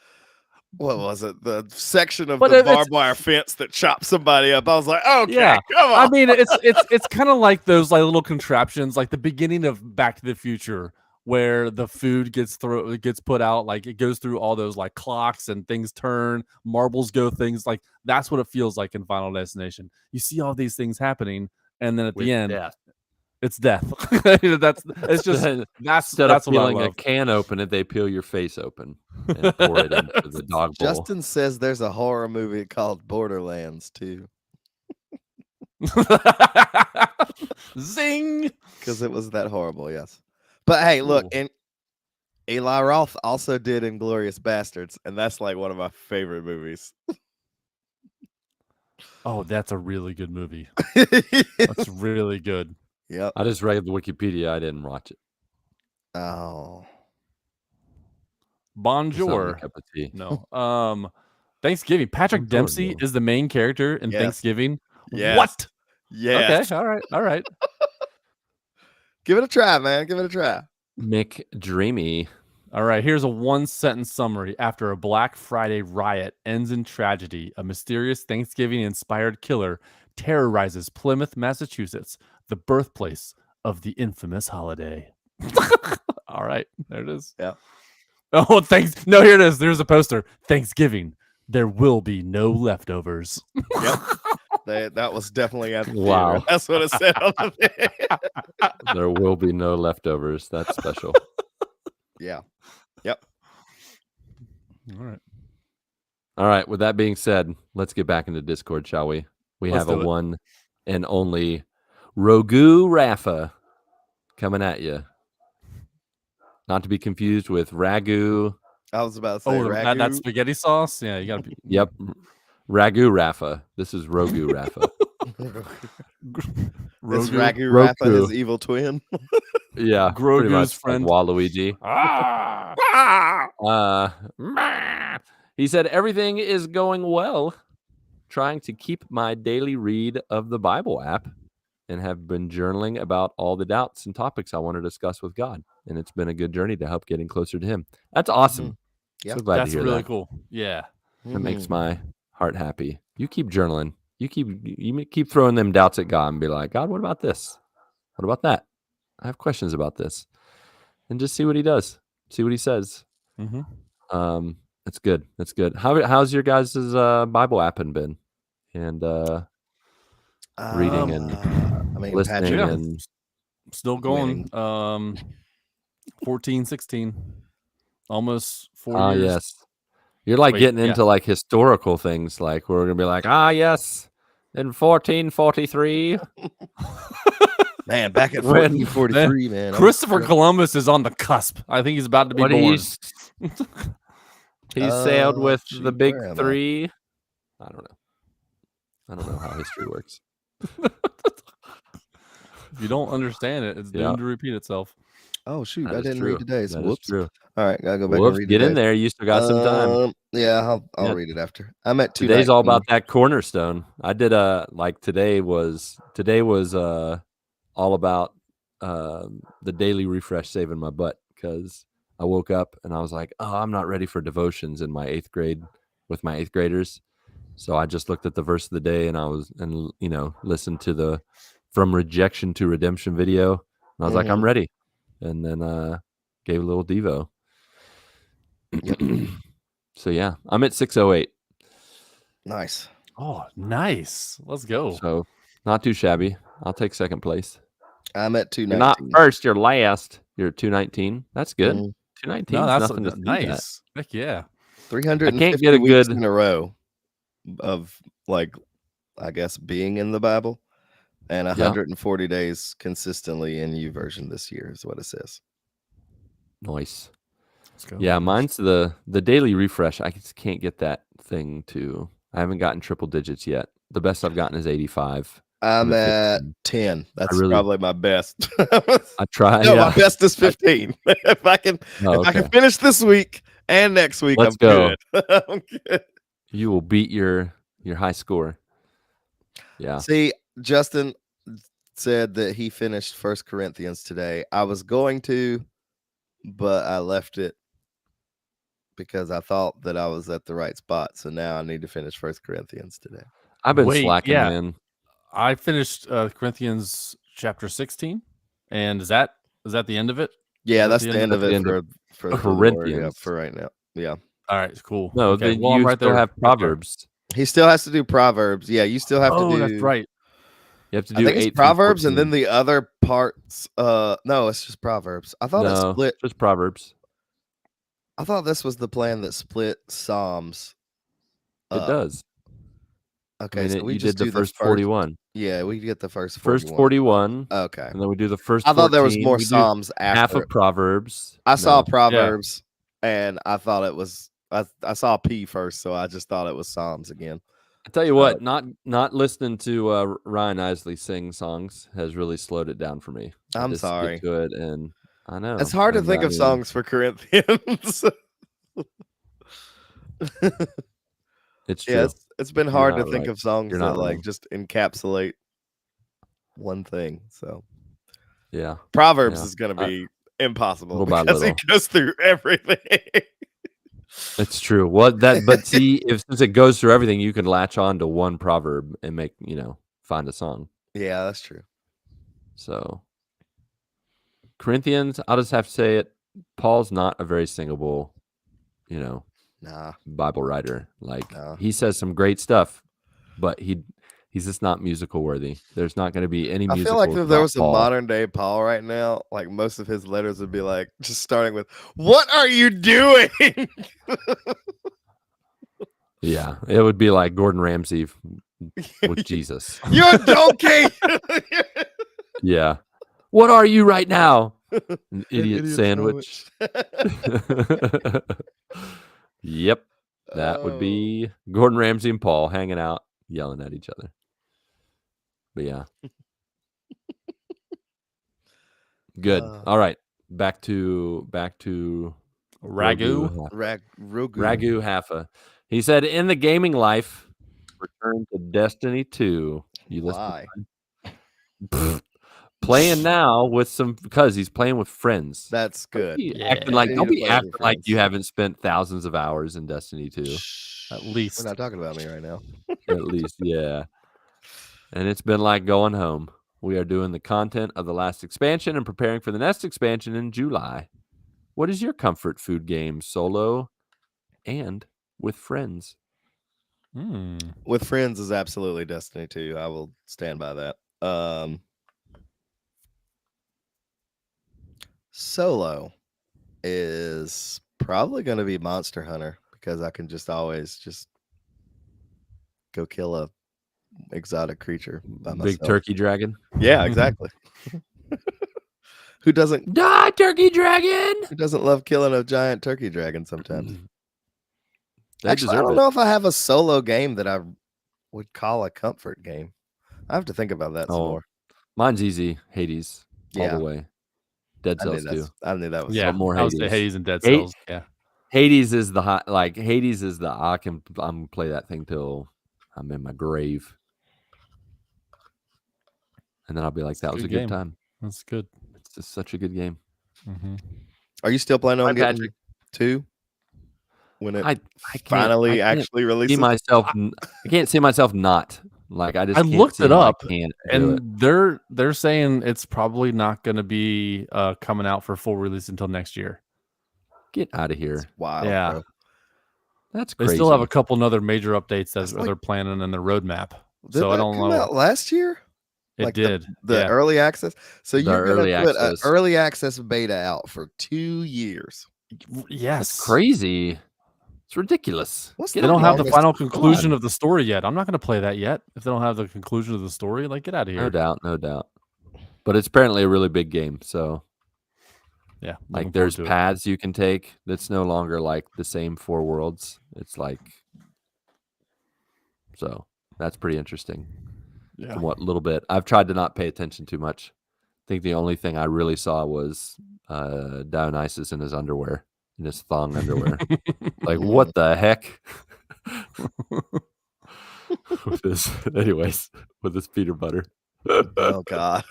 What was it? The section of the barbed wire fence that chopped somebody up. I was like, okay, yeah. come on. I mean, it's kind of like those like little contraptions, like the beginning of Back to the Future, where the food gets put out, like it goes through all those like clocks and things turn, marbles go, things like that's what it feels like in Final Destination. You see all these things happening, and then at the end, it's death. That's Instead of peeling a can open, they peel your face open and pour it into the dog bowl. Justin says there's a horror movie called Borderlands too. Zing! Because it was that horrible, yes. But hey, look, and Eli Roth also did Inglourious Bastards, and that's like one of my favorite movies. Oh, that's a really good movie. That's really good. Yep. I just read the Wikipedia. I didn't watch it. Oh. It's not my Bonjour. cup of tea. No. Thanksgiving. Patrick Dempsey Bonjour. is the main character in Yes. Thanksgiving. Yes. What? Yes. Okay. All right. Give it a try, man. Give it a try. McDreamy. All right, here's a one-sentence summary. After a Black Friday riot ends in tragedy, a mysterious Thanksgiving-inspired killer terrorizes Plymouth, Massachusetts, the birthplace of the infamous holiday. All right, there it is. Yeah. Oh, thanks. No, here it is. There's a poster. Thanksgiving. There will be no leftovers. Yep. That was definitely at the theater. Wow. That's what it said on the thing. There will be no leftovers. That's special. Yeah. Yep. All right. All right. With that being said, let's get back into Discord, shall we? We Let's have a do it. one and only Rogu Rafa coming at you. Not to be confused with Ragu. I was about to say That ragu. spaghetti sauce? Yeah, you got to be. Yep. Ragu Rafa. This is Rogu Rafa. Is Ragu Rafa his evil twin? Yeah. Grogu's pretty much friend. like Waluigi. He said, everything is going well. Trying to keep my daily read of the Bible app and have been journaling about all the doubts and topics I want to discuss with God. And it's been a good journey to help getting closer to him. That's awesome. Yeah. So glad That's to hear really that. cool. Yeah. That makes my heart happy. You keep journaling. You keep throwing them doubts at God and be like, God, what about this? What about that? I have questions about this. And just see what he does. See what he says. Mm-hmm. That's good. That's good. How's your guys' Bible apping been? And reading and I mean, listening Patrick, and Still going. 14, 16. Almost 4 years. yes. You're like Wait, getting yeah. into like historical things. Like we're gonna be like, yes, in 1443. man, back at When- 1443, man. Christopher Columbus is on the cusp. I think he's about to be born. He sailed with shoot, the big where am I? three. I don't know how history works. If you don't understand it, it's doomed to repeat itself. Oh shoot, That I is didn't true. read today's. That is Whoops. true. All right, gotta go back Whoops, and read get in today's. there. You still got some time. Yeah, I'll Yeah. read it after. I'm at 2. Today's all about that cornerstone. I did today was all about the daily refresh saving my butt because I woke up and I was like, oh, I'm not ready for devotions in my 8th grade with my 8th graders. So I just looked at the verse of the day and listened to the From Rejection to Redemption video. And I was like, I'm ready. And then gave a little Devo. So yeah, I'm at 608. Nice. Oh, nice. Let's go. So not too shabby. I'll take second place. I'm at You're 219. not first, you're last. You're 219. That's good. 219 No, is that's nothing to sneeze at. nice. Heck yeah. 350 I can't get a weeks good- in a row of like, I guess, being in the Bible, and 140 days consistently in YouVersion this year is what it says. Nice. Let's go. Yeah, mine's the daily refresh. I just can't get that thing to. I haven't gotten triple digits yet. The best I've gotten is 85. I'm with at 15. 10. That's really- probably my best. I try. No, yeah. my best is 15. if I can finish this week and next week, Let's I'm go. good. I'm good. You will beat your high score. Yeah. See, Justin said that he finished 1 Corinthians today. I was going to, but I left it because I thought that I was at the right spot. So now I need to finish 1 Corinthians today. I've been Wait, slacking, yeah. man. I finished Corinthians chapter 16. And is that the end of it? Yeah, Is that that's the the end end of the it end of for the Corinthians. Lord, for right now. Yeah. All right, cool. No, okay, then well, I'm you right still there. have Right there. Proverbs. He still has to do Proverbs. Yeah, you still have to do. That's right. You have to I do think 8 it's through Proverbs and 14. then the other parts. No, it's just Proverbs. I thought it No, split. just Proverbs. I thought this was the plan that split Psalms. It does. Okay, I mean, so we you just did do the first 41. Yeah, we get the first 41. First 41. Okay. And then we do the first I thought there was 14. more We do Psalms after. half of Proverbs. I saw No. Proverbs and I thought it was. I saw P first, so I just thought it was Psalms again. I tell you what, not listening to Ryan Isley sing songs has really slowed it down for me. I I'm just get sorry. to it, and I know It's hard to and think I of mean, songs for Corinthians. It's Yeah, true. it's been You're hard to not think right. of songs You're that not like wrong. just encapsulate one thing. So Yeah. Proverbs Yeah. is going to be impossible Little by because he little. goes through everything. It's true. But see, since it goes through everything, you can latch on to one proverb and make, find a song. Yeah, that's true. So Corinthians, I'll just have to say it. Paul's not a very singable, Nah, Bible writer. Like no. he says some great stuff, but he's just not musical worthy. There's not going to be any I feel musicals like if there about was a Paul. modern day Paul right now, like most of his letters would be like just starting with, "What are you doing?" Yeah, it would be like Gordon Ramsay with Jesus. You're a donkey. Yeah. What are you right now? An idiot sandwich. Yep. That would Oh. be Gordon Ramsay and Paul hanging out, yelling at each other. But yeah. Good. All right. Back to Ragu. Ragu Haffa. He said, in the gaming life, return to Destiny 2. You Why? listen. Playing now because he's playing with friends. That's good. Don't be acting like you haven't spent thousands of hours in Destiny 2. At least. We're not talking about me right now. At least, yeah. And it's been like going home. We are doing the content of the last expansion and preparing for the next expansion in July. What is your comfort food game, solo and with friends? With friends is absolutely Destiny 2. I will stand by that. Solo is probably going to be Monster Hunter because I can just always just go kill a exotic creature by myself. Big turkey dragon. Yeah, exactly. Who doesn't die, turkey dragon? Who doesn't love killing a giant turkey dragon sometimes? Actually, I don't it. know if I have a solo game that I would call a comfort game. I have to think about that some more. Mine's easy. Hades. All the way. Dead Cells too. I knew that was more I would say Hades and Dead Cells. Yeah. Hades is Hades is I'm gonna play that thing till I'm in my grave. And then I'll be like, that was a good time. That's good. It's just such a good game. Mm-hmm. Are you still planning on getting 2 when it finally actually releases? I can't see myself not. Like I looked it up, and they're saying it's probably not going to be coming out for full release until next year. Get out of here! Wow, yeah, bro. That's crazy. They still have a couple other major updates that they're planning in their roadmap. So I don't know. Come out last year? It did. The early access. So you're going to put an early access beta out for 2 years. Yes, that's crazy. It's ridiculous. They don't have the final conclusion of the story yet. I'm not going to play that yet if they don't have the conclusion of the story. Like, get out of here. No doubt. But it's apparently a really big game. So, yeah, like there's paths you can take. That's no longer like the same 4 worlds. It's like, so that's pretty interesting. Yeah. From what little bit I've tried to not pay attention too much. I think the only thing I really saw was Dionysus in his underwear. In his thong underwear. Like, what the heck? with his peanut butter. Oh, God.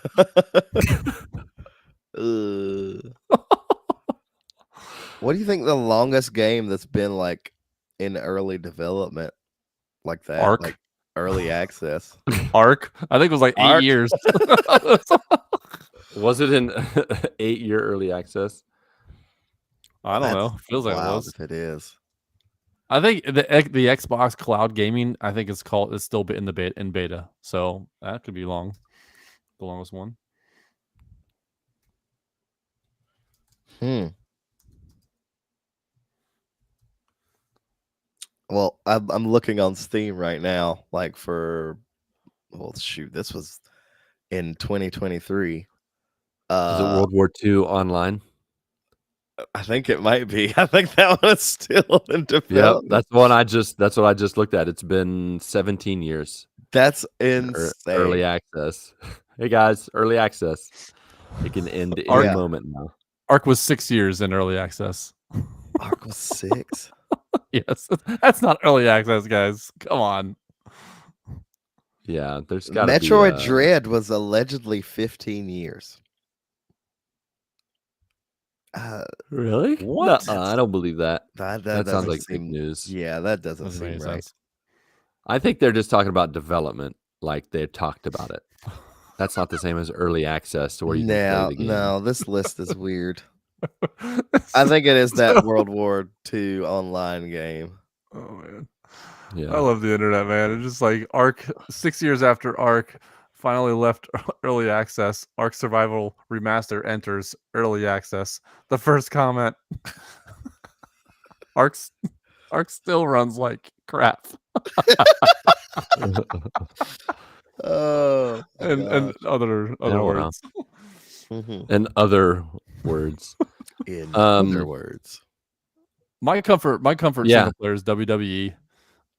What do you think the longest game that's been like in early development like that? Ark? Like early access. Ark? I think it was like 8 years. Was it in 8-year early access? I don't know. Feels like it was. If it is. I think the Xbox Cloud Gaming, I think it's still in the beta. So that could be long. The longest one. Well, I'm looking on Steam right now, like this was in 2023. Is it World War II online? I think it might be. I think that one is still in development. Yeah, that's what I just looked at. It's been 17 years. That's insane. Early access. Hey guys, early access. It can end any moment now. Ark was 6 years in early access. Ark was 6. Yes, that's not early access, guys. Come on. Yeah, there's got to be. Metroid Dread was allegedly 15 years. Really? What? I don't believe that. That That sounds doesn't like seem, fake news. Yeah, that doesn't Doesn't make seem any right. sense. I think they're just talking about development, like they talked about it. That's not the same as early access to where you can play the game. No, this list is weird. I think it is that World War II online game. Oh man. Yeah. I love the internet, man. It's just like Ark, 6 years after Ark finally left early access, Ark Survival Remaster enters early access. The first comment, Ark still runs like crap. Oh, and other wow. words. And other words. In other words. My comfort Yeah. single player is WWE.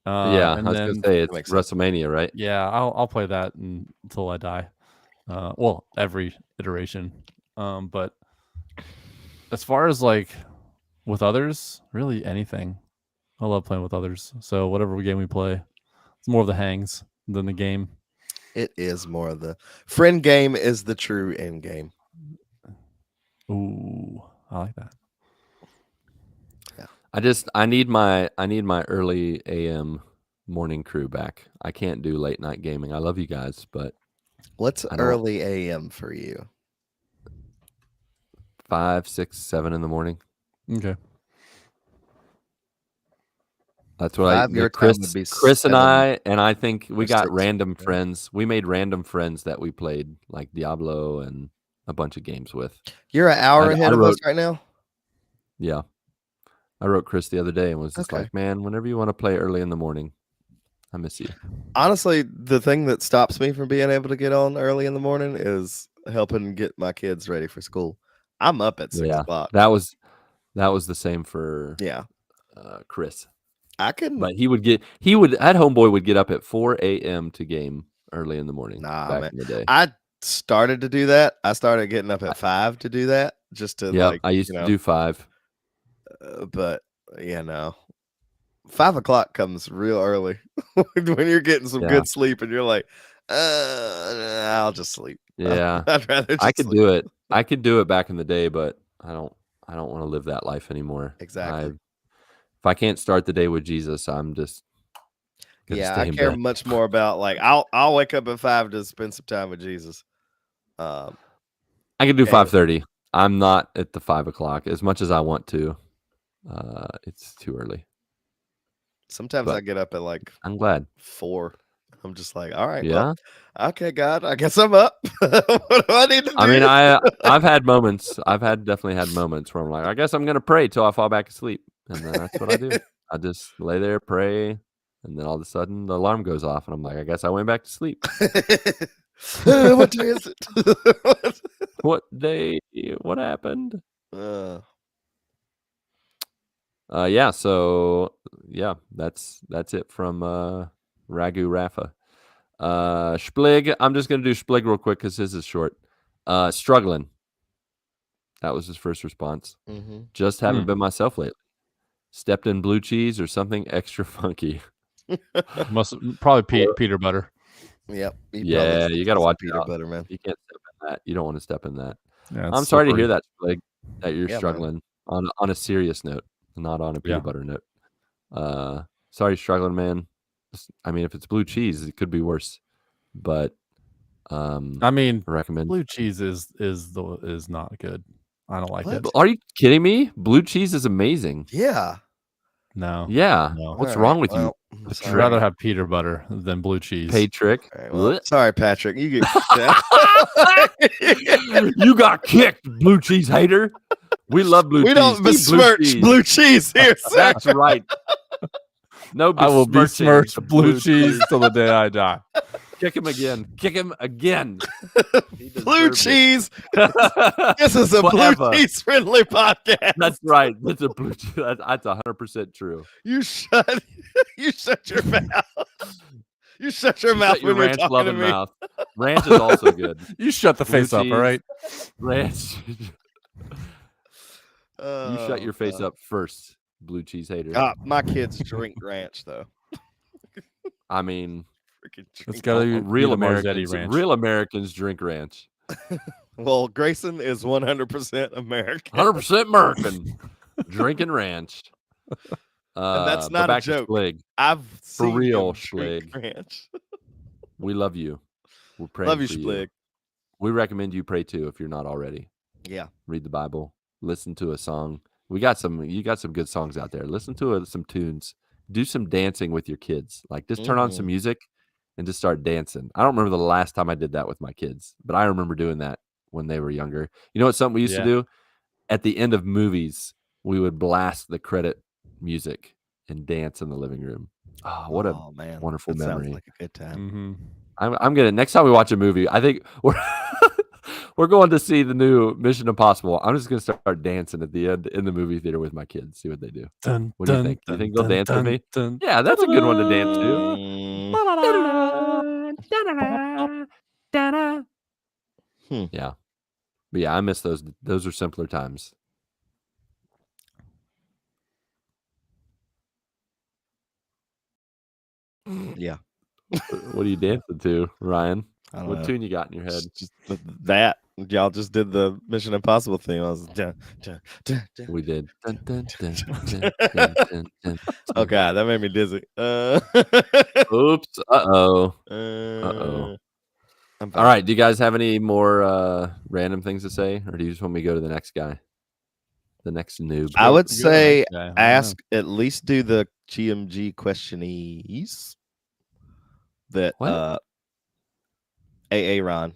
Yeah, and I was then gonna say it's makes sense. WrestleMania, right? yeah, I'll play that until I die. Well, every iteration. But as far as like with others, really anything. I love playing with others. So whatever game we play, it's more of the hangs than the game. It is more of the friend game is the true end game. Ooh, I like that. I need my early AM morning crew back. I can't do late night gaming. I love you guys, but What's I don't- early AM for you? 5, 6, 7 in the morning. Okay. Five, That's what your Chris, time would be Chris and 7 I think we or got 6. random Yeah. friends. We made random friends that we played like Diablo and a bunch of games with. You're an hour I ahead of us right now? Yeah. I wrote Chris the other day and was just Okay. like, man, whenever you want to play early in the morning, I miss you. Honestly, the thing that stops me from being able to get on early in the morning is helping get my kids ready for school. I'm up at 6 o'clock. That was the same for Yeah. Chris. I can. But that homeboy would get up at 4 a.m. to game early in the morning back in the day. I started to do that. I started getting up at 5 to do that, just to Yeah, like. I used to do 5. But no, 5 o'clock comes real early when you're getting some good sleep, and you're like, I'll just sleep. Yeah, I'd rather. I could do it. I could do it back in the day, but I don't want to live that life anymore. Exactly. If I can't start the day with Jesus, I'm just gonna stay I in care bed. much more about like I'll wake up at 5 to spend some time with Jesus. I can do 5:30. I'm not at the 5 o'clock as much as I want to. It's too early. Sometimes I get up at like I'm glad 4. I'm just like, all right, yeah. well, okay, God, I guess I'm up. What do I need to do? I mean, I've had moments. Definitely had moments where I'm like, I guess I'm gonna pray till I fall back asleep, and then that's what I do. I just lay there, pray, and then all of a sudden the alarm goes off, and I'm like, I guess I went back to sleep. What day is it? What day? What happened? Yeah. So yeah, that's it from Ragu Rafa. Splig. I'm just gonna do Splig real quick because this is short. Struggling. That was his first response. Just haven't been myself lately. Stepped in blue cheese or something extra funky. Must probably peanut butter. Yep. Yeah, you got to watch peanut butter, man. You can't step in that. You don't want to step in that. Yeah, I'm sorry to hear that, Splig, that you're struggling on a serious note, not on a peanut butter note. Sorry, struggling, man. I mean, if it's blue cheese, it could be worse. But I mean, recommend blue cheese is not good. I don't like it. Are you kidding me? Blue cheese is amazing. Yeah. No. Yeah. No. What's wrong with you? I'd rather have peanut butter than blue cheese. Patrick. Right, well, sorry, Patrick. You get you got kicked, blue cheese hater. We love blue cheese. We don't besmirch blue cheese here, sir. That's right. No, I will besmirch blue cheese till the day I die. Kick him again. Kick him again. Blue cheese. This is a blue cheese friendly podcast. That's right. That's a blue cheese. That's 100% true. You shut your mouth. You shut your mouth when you're talking to me. Mouth. Ranch is also good. You shut the face up, all right? Ranch. You shut your face up first, blue cheese hater. My kids drink ranch though. I mean, Freaking It's drink. gotta be real the Marzetti Americans. ranch. Real Americans drink ranch. Well, Grayson is 100% American. 100% American, drinking ranch. And that's but not a back to joke. Splig. I've seen real, him drink Splig. ranch. We love you. We're praying Love you, for you. Splig. We recommend you pray too if you're not already. Yeah. Read the Bible. Listen to a song. You got some good songs out there. Listen to some tunes. Do some dancing with your kids. Like just turn on some music and just start dancing. I don't remember the last time I did that with my kids, but I remember doing that when they were younger. You know what something we used to do? At the end of movies, we would blast the credit music and dance in the living room. Oh, what a wonderful that memory. Sounds like a good time. Mm-hmm. I'm gonna next time we watch a movie, I think we're going to see the new Mission Impossible. I'm just gonna start dancing at the end in the movie theater with my kids. See what they do. What do you think? Do you think they'll dance with me? Yeah, that's a good one to dance to. Yeah, but yeah, I miss those. Those are simpler times. Yeah. What are you dancing to, Ryan? I don't What know. tune you got in your head? Just that. Y'all just did the Mission Impossible thing. I was We did. Dun, dun, dun, Oh God, that made me dizzy. Oops. Uh-oh. Uh-oh. All right. Do you guys have any more random things to say? Or do you just want me to go to the next guy? The next noob? I would say ask, at least do the GMG questionees that AA Ron,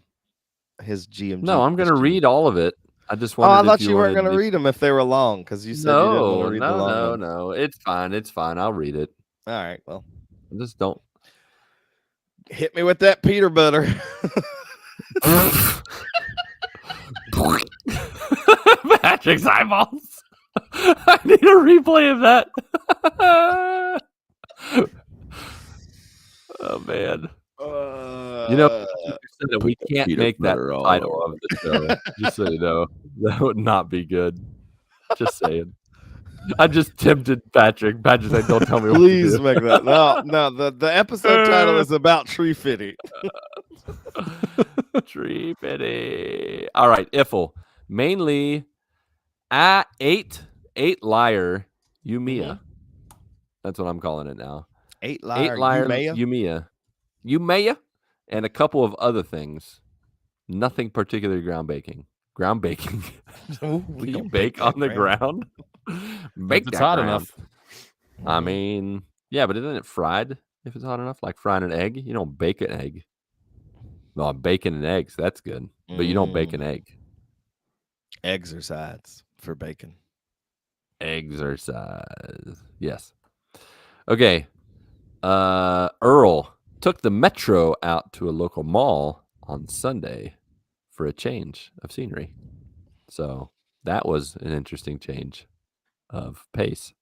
his GMG. No, I'm going to read all of it. I just I wanted thought you weren't going to read them if they were long, because you said you didn't want to read the long ones. No. It's fine. It's fine. I'll read it. All right. Well, just don't hit me with that Peter butter. Patrick's eyeballs. I need a replay of that. Oh man. You know, said that we can't make that title of the show. Just so you know, that would not be good. Just saying. I'm just tempted, Patrick. Patrick said, "Don't tell me." Please make that. No. The episode title is about Tree Fiddy. Tree Fiddy. All right, Iffle. Mainly, eight liar Yumiya. That's what I'm calling it now. Eight liar Yumiya, and a couple of other things. Nothing particularly groundbreaking. Can you bake on the ground? Bake it's hot enough. I mean, yeah, but isn't it fried if it's hot enough? Like frying an egg? You don't bake an egg. No, bacon and eggs. That's good. But you don't bake an egg. Exercise for bacon. Exercise. Yes. Okay. Earl took the metro out to a local mall on Sunday for a change of scenery. So that was an interesting change of pace.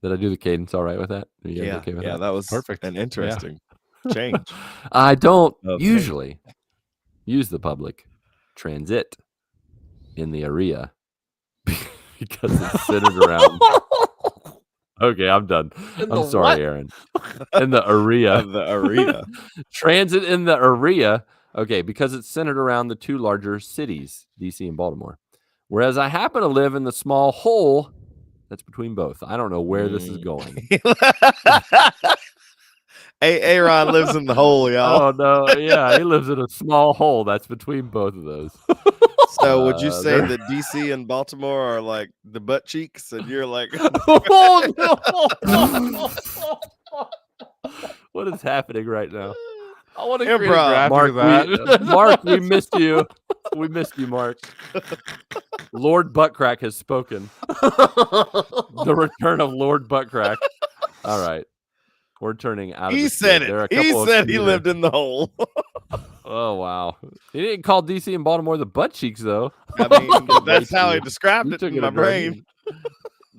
Did I do the cadence all right with that? Are you guys okay with that? That was perfect. An interesting change. I don't usually use the public transit in the area because it's centered around. Okay, I'm done. I'm sorry, Aaron. In the area. Transit in the area. Okay, because it's centered around the two larger cities, DC and Baltimore. Whereas I happen to live in the small hole that's between both. I don't know where this is going. Aaron lives in the hole, y'all. Oh, no. Yeah, he lives in a small hole that's between both of those. So would you say that DC and Baltimore are like the butt cheeks and you're like... What is happening right now? I want to Improv. Mark, we missed you. We missed you, Mark. Lord Buttcrack has spoken. The return of Lord Buttcrack. All right. We're turning out of He said it. He said he lived in the hole. Oh, wow. He didn't call DC and Baltimore the butt cheeks, though. I mean, that's how he described it in my brain.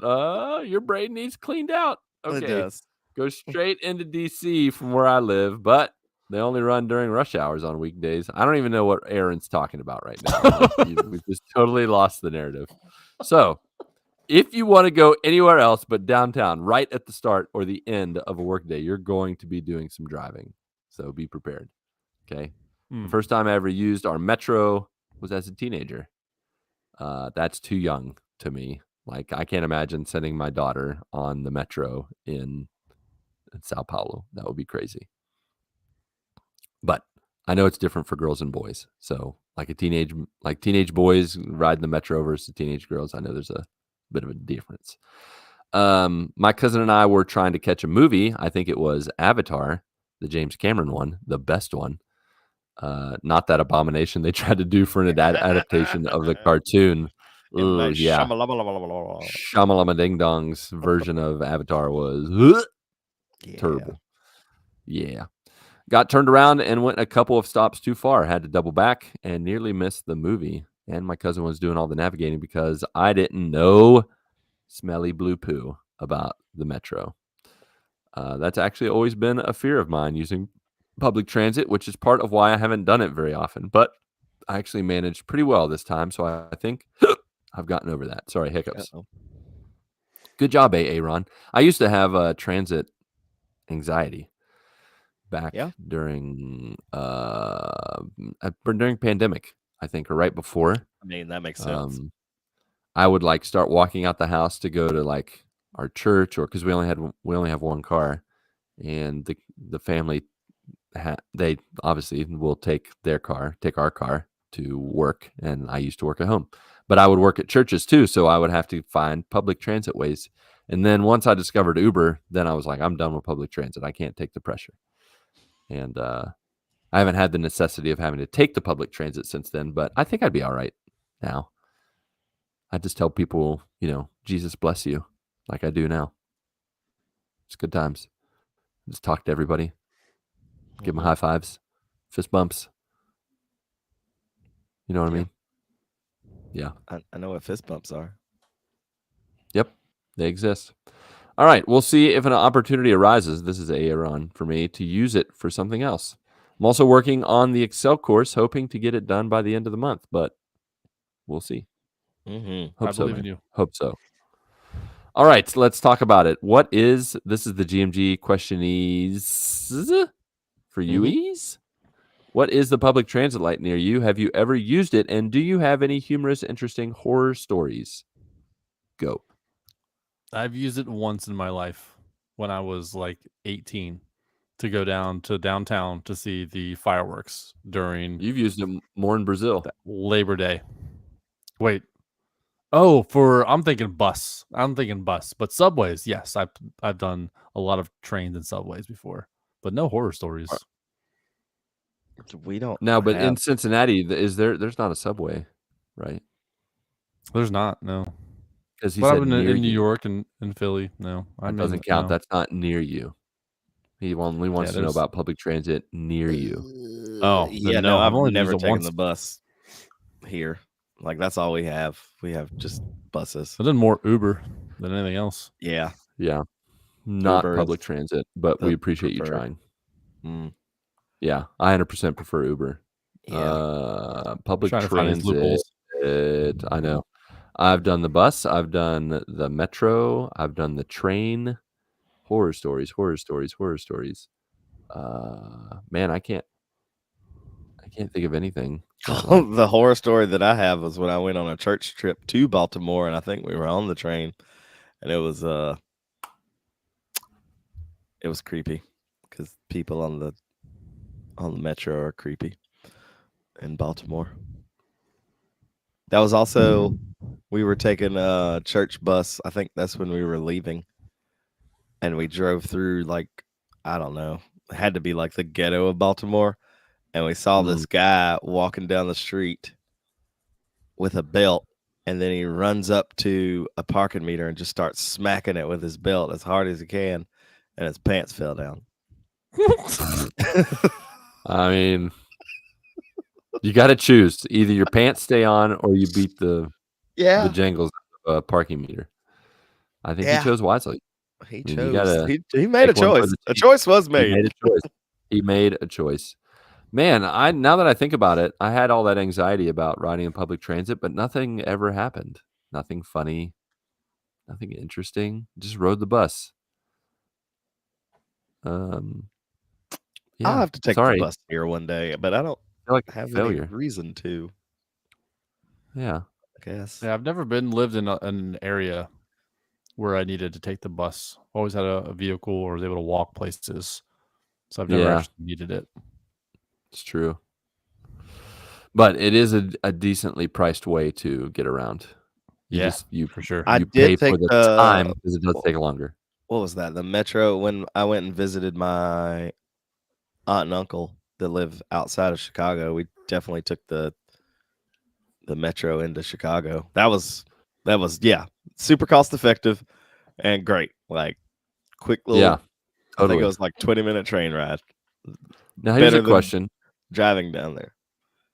Your brain needs cleaned out. Okay. It does. Go straight into DC from where I live, but they only run during rush hours on weekdays. I don't even know what Aaron's talking about right now. We've just totally lost the narrative. So If you want to go anywhere else but downtown, right at the start or the end of a workday, you're going to be doing some driving. So be prepared. Okay. The first time I ever used our metro was as a teenager. That's too young to me. Like, I can't imagine sending my daughter on the metro in Sao Paulo. That would be crazy. But I know it's different for girls and boys. So like teenage boys riding the metro versus teenage girls, I know there's a bit of a difference. My cousin and I were trying to catch a movie. I think it was Avatar, the James Cameron one, the best one. Not that abomination they tried to do for an adaptation of the cartoon. Ooh, yeah. Shamalama Ding Dong's version of Avatar was terrible. Yeah. Got turned around and went a couple of stops too far. Had to double back and nearly missed the movie. And my cousin was doing all the navigating because I didn't know smelly blue poo about the metro. That's actually always been a fear of mine, using public transit, which is part of why I haven't done it very often. But I actually managed pretty well this time, so I think I've gotten over that. Sorry, hiccups. Uh-oh. Good job, Aaron. I used to have transit anxiety back during pandemic, I think, or right before. I mean, that makes sense. I would like start walking out the house to go to like our church, or because we only have one car, and the family they obviously will take our car to work, and I used to work at home, but I would work at churches too, so I would have to find public transit ways. And then once I discovered Uber, then I was like, I'm done with public transit. I can't take the pressure. And I haven't had the necessity of having to take the public transit since then, but I think I'd be all right now. I just tell people, Jesus bless you, like I do now. It's good times. Just talk to everybody, give them high fives, fist bumps. You know what I mean? Yeah. I know what fist bumps are. Yep, they exist. All right, we'll see if an opportunity arises. This is Aaron for me to use it for something else. I'm also working on the Excel course, hoping to get it done by the end of the month, but we'll see. I believe in you. Hope so. All right, let's talk about it. This is the GMG questionese for UEs. What is the public transit like near you? Have you ever used it? And do you have any humorous, interesting horror stories? Go. I've used it once in my life when I was like 18 to go down to downtown to see the fireworks during. You've used it more in Brazil. Labor Day. Wait. Oh, I'm thinking bus. But subways, yes. I've done a lot of trains and subways before, but no horror stories. We don't. No, but in Cincinnati, there's not a subway, right? There's not, no. Because I've been in New York and in Philly. No, that doesn't count. No. That's not near you. He only wants to know about public transit near you. Oh, yeah. No, I've only never taken the bus here. Like, that's all we have. We have just buses. I've done more Uber than anything else. Yeah. Yeah. Not Uber public transit, but we appreciate you trying. Yeah, I 100% prefer Uber. Yeah. Public transit. I know. I've done the bus. I've done the metro. I've done the train. Horror stories. Man, I can't think of anything. The horror story that I have was when I went on a church trip to Baltimore, and I think we were on the train, and it was creepy because people on the metro are creepy in Baltimore. That was also, we were taking a church bus. I think that's when we were leaving, and we drove through, like, I don't know, it had to be like the ghetto of Baltimore. And we saw this guy walking down the street with a belt, and then he runs up to a parking meter and just starts smacking it with his belt as hard as he can, and his pants fell down. I mean, you got to choose. Either your pants stay on or you beat the jangles of a parking meter. I think he chose wisely. He made a choice. A choice was made. He made a choice. Man, now that I think about it, I had all that anxiety about riding in public transit, but nothing ever happened. Nothing funny. Nothing interesting. Just rode the bus. I'll Yeah. have to take Sorry. the bus here one day, but I don't I feel like a have failure. any reason to. Yeah. I guess. Yeah, I've never lived in an area where I needed to take the bus. Always had a vehicle or was able to walk places. So I've never Yeah. actually needed it. It's true. But it is a decently priced way to get around. You for sure. I you did pay for take the the- time because it does take longer. What was that? The metro when I went and visited my aunt and uncle that live outside of Chicago. We definitely took the metro into Chicago. That was super cost effective and great. Like quick little. Yeah. I think Totally. it was like 20-minute train ride. Now here's better a than- question. Driving down there.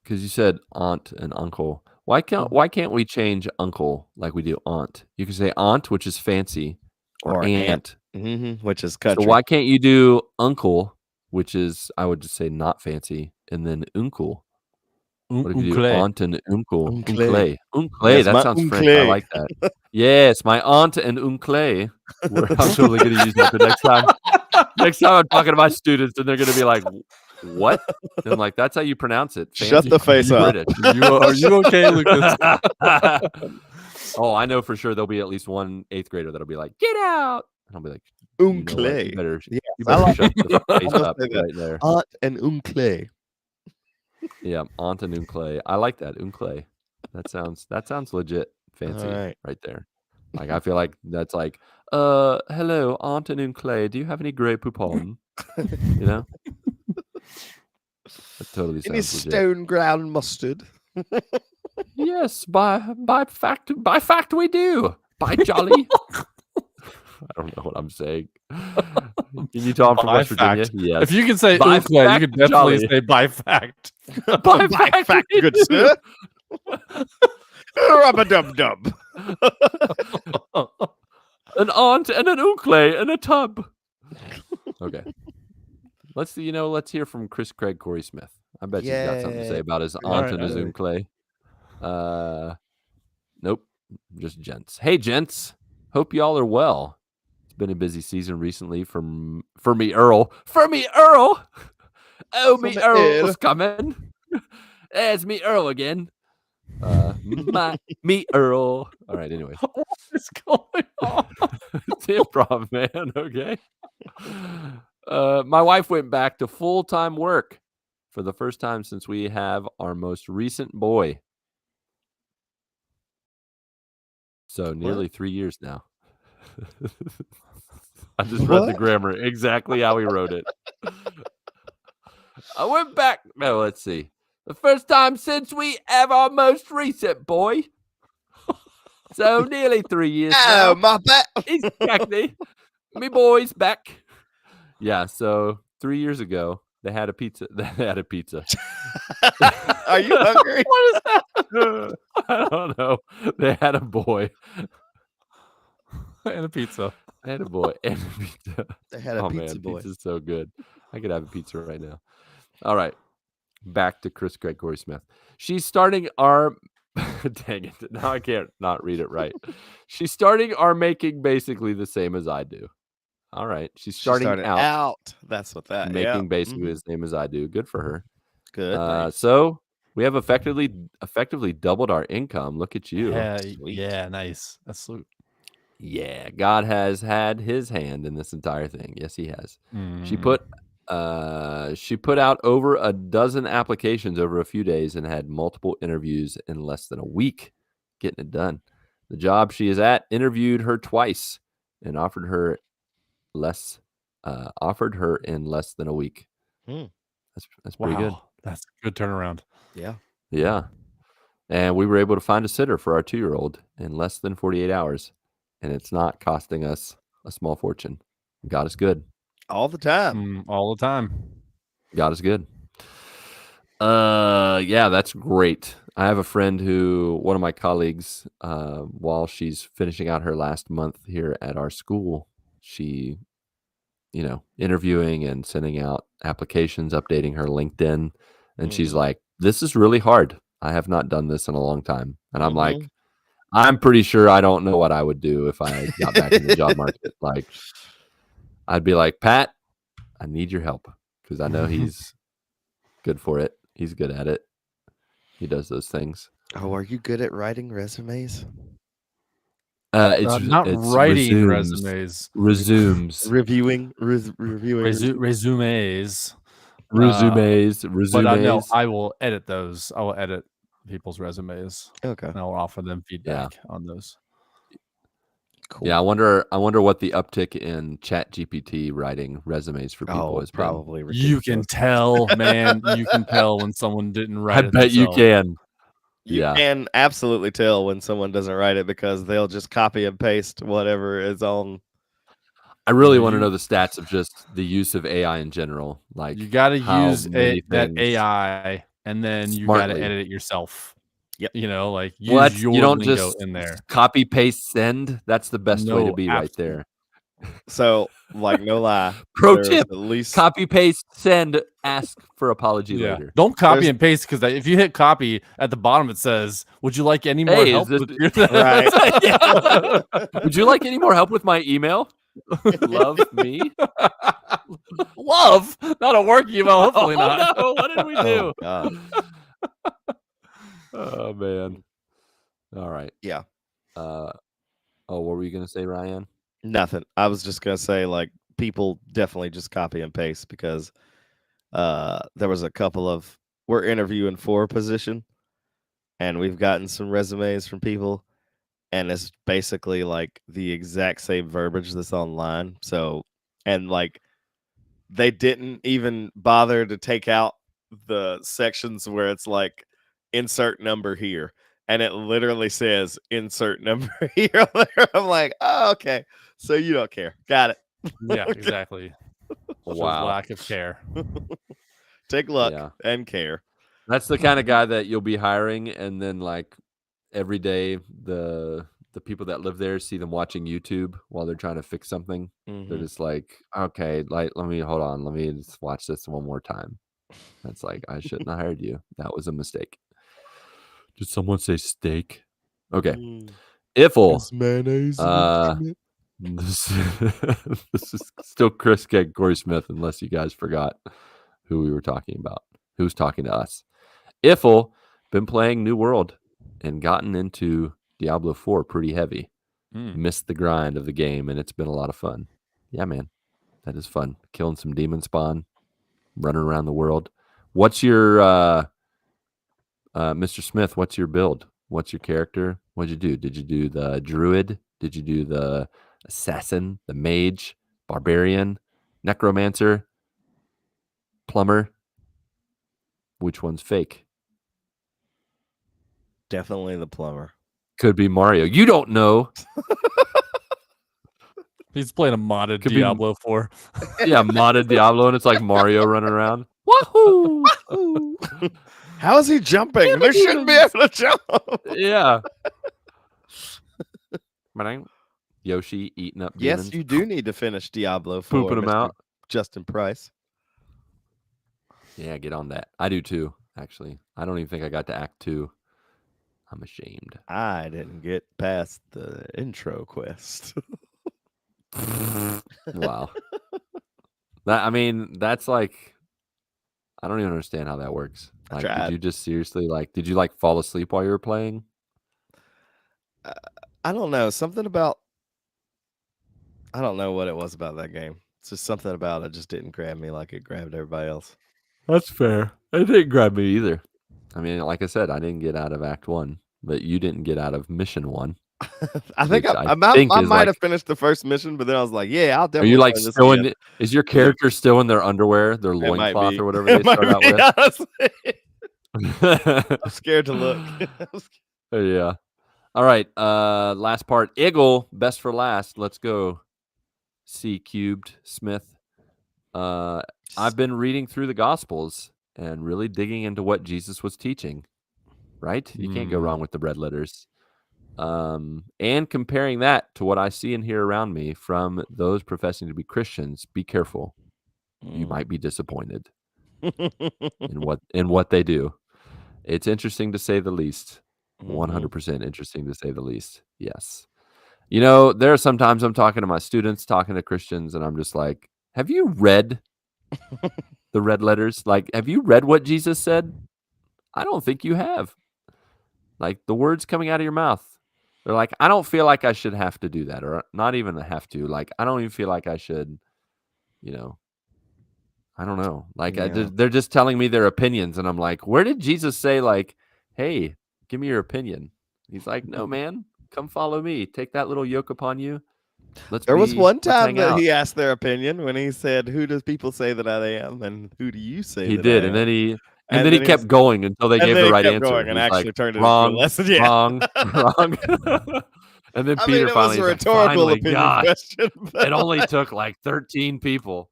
Because you said aunt and uncle. Why can't we change uncle like we do aunt? You can say aunt, which is fancy, or aunt. Which is country. So why can't you do uncle, which is, I would just say, not fancy, and then uncle? What if you do aunt and uncle? Uncle. Uncle. Yes, That my sounds French. uncle. I like that. Yes, my aunt and uncle. I'm totally going to use that the next time. Next time I'm talking to my students, and they're going to be like, "What?" And I'm like, "That's how you pronounce it." Shut the face You're up. British. Are you okay, Lucas? Oh, I know for sure there'll be at least one 8th grader that'll be like, "Get out!" And I'll be like, "You know Uncle. what? You better, Yes, you I better like shut the face gonna up say that. right there." Aunt and uncle. Yeah, aunt and uncle. I like that uncle. That sounds legit fancy right. there. Like I feel like that's like, hello, aunt and uncle. Do you have any Grey Poupon? You know, that totally Any sounds legit. stone ground mustard? Yes, by fact we do. By jolly. I don't know what I'm saying. Can you tell I'm from By West Virginia? fact. Yes. If you can say By uncle, you fact, can definitely jolly. say by fact. By fact, we good do. sir. Rubber dub dub. An aunt and an uncle and a tub. Okay. Let's hear from Chris Craig Corey Smith. I bet he's got something to say about his aunt Alright, and his alright. uncle. Nope. Just gents. Hey gents. Hope y'all are well. It's been a busy season recently for me Earl. For me Earl. Oh, me Earl's coming. There's me Earl again. Me Earl. All right, anyways. What is going on? It's improv, man. Okay. My wife went back to full-time work for the first time since we have our most recent boy. So nearly 3 years now. I just read the What? grammar exactly how he wrote it. I went back. No, let's see. The first time since we have our most recent boy. So nearly 3 years now. Oh, my bad. Exactly. Me boy's back. Yeah, so 3 years ago, they had a pizza. Are you hungry? What is that? I don't know. They had a boy. And a pizza. They had a boy and a pizza. They had a Oh pizza man, boy. pizza's so good. I could have a pizza right now. All right. Back to Chris Craig Corey Smith. She's starting our dang it. Now I can't not read it right. She's starting our making basically the same as I do. All right. She's starting out That's what that. making Yeah. basically the same as I do. Good for her. Good. Nice. So we have effectively doubled our income. Look at you. Yeah, nice. That's sweet. Yeah, God has had his hand in this entire thing. Yes, he has. She put out over a dozen applications over a few days and had multiple interviews in less than a week getting it done. The job she is at interviewed her twice and offered her in less than a week. That's pretty good. That's a good turnaround. Yeah. Yeah. And we were able to find a sitter for our 2-year-old in less than 48 hours. And it's not costing us a small fortune. God is good. All the time. All the time. God is good. Yeah, that's great. I have a friend who, one of my colleagues, while she's finishing out her last month here at our school, she, interviewing and sending out applications, updating her LinkedIn. And she's like, this is really hard. I have not done this in a long time. And I'm like, I'm pretty sure I don't know what I would do if I got back in the job market. Like, I'd be like, Pat, I need your help because I know he's good for it. He's good at it. He does those things. Oh, are you good at writing resumes? Not It's writing resumes. resumes. Reviewing Resumes. Resumes. But no, I will edit those. I will edit people's resumes. Okay. And I will offer them feedback on those. Cool. Yeah, I wonder what the uptick in Chat GPT writing resumes for people is. Probably You can tell, man. You can tell when someone didn't write it. I bet you can. You can absolutely tell when someone doesn't write it because they'll just copy and paste whatever is on. I really want to know the stats of just the use of AI in general. Like, you got to use that things AI, and then you got to smartly. edit it yourself. Yep. You know, like use your you don't lingo just in there. copy paste send. That's the best way to be right there. So, like, no lie. Pro there's tip: at least copy paste send. Ask for apology later. Don't copy and paste because if you hit copy at the bottom, it says, "Would you like any more help?" With right? Would you like any more help with my email? Love me. Love, not a work email. Hopefully not. No, what did we do? God. Oh man. All right. Yeah. What were you gonna say, Ryan? Nothing. I was just gonna say, like, people definitely just copy and paste because there was a couple of we're interviewing for a position, and we've gotten some resumes from people, and it's basically like the exact same verbiage that's online. So, and like they didn't even bother to take out the sections where it's like insert number here, and it literally says insert number here. I'm like, oh, okay, so you don't care. Got it. Yeah, exactly. Wow. Lack of care. Take luck and care. That's the kind of guy that you'll be hiring, and then like every day the people that live there see them watching YouTube while they're trying to fix something. They're just like, okay, like let me just watch this one more time. That's like, I shouldn't have hired you. That was a mistake. Did someone say steak? Okay. Iffle. Mayonnaise. This is still Chris Keg, Corey Smith, unless you guys forgot who we were talking about. Who's talking to us? Iffle been playing New World and gotten into Diablo IV pretty heavy. Missed the grind of the game, and it's been a lot of fun. Yeah, man. That is fun. Killing some demon spawn, running around the world. What's your Mr. Smith, what's your build? What's your character? What'd you do? Did you do the druid? Did you do the assassin, the mage, barbarian, necromancer, plumber? Which one's fake? Definitely the plumber. Could be Mario. You don't know. He's playing a modded Diablo 4. Yeah, modded Diablo, and it's like Mario running around. Wahoo! How is he jumping? They shouldn't be able to jump. Yeah. Yoshi eating up demons. Yes, you do need to finish Diablo 4. Pooping them out. Justin Price. Yeah, get on that. I do too, actually. I don't even think I got to Act 2. I'm ashamed. I didn't get past the intro quest. Wow. That's like, I don't even understand how that works. Like, did you just seriously did you fall asleep while you were playing? I don't know. Something about, I don't know what it was about that game. It's just something about it just didn't grab me like it grabbed everybody else. That's fair. It didn't grab me either. I mean, like I said, I didn't get out of Act 1, but you didn't get out of Mission 1. I think I might have finished the first mission, but then I was like, yeah, I'll definitely. Are you still in? Is your character still in their underwear, their loincloth, or whatever they start out with? I'm scared to look. Yeah. All right. Last part. Eagle, best for last. Let's go. C cubed Smith. I've been reading through the Gospels and really digging into what Jesus was teaching. Right? You can't go wrong with the red letters. And comparing that to what I see and hear around me from those professing to be Christians, be careful. You might be disappointed in what they do. It's interesting to say the least. Mhm. 100% interesting to say the least. Yes. You know, there are sometimes I'm talking to my students, talking to Christians, and I'm just like, have you read the red letters? Like, have you read what Jesus said? I don't think you have. Like, the words coming out of your mouth. They're like, I don't feel like I should have to do that, or not even have to. Like, I don't even feel like I should, you know, I don't know. Like, Yeah. they're just telling me their opinions, and I'm like, where did Jesus say, like, hey, give me your opinion? He's like, no, man, come follow me. Take that little yoke upon you. There was one Let's time hang that out. he asked their opinion when he said, "Who does people say that I am, and who do you say He that did, I and am?" then he And he then he kept was, going until they and gave then the he right kept answer. going and He's like, actually turned it into a wrong, lesson. Yeah. wrong, wrong. And then I Peter mean, it was finally a is like, rhetorical finally, opinion gosh, question. But it only took like 13 people.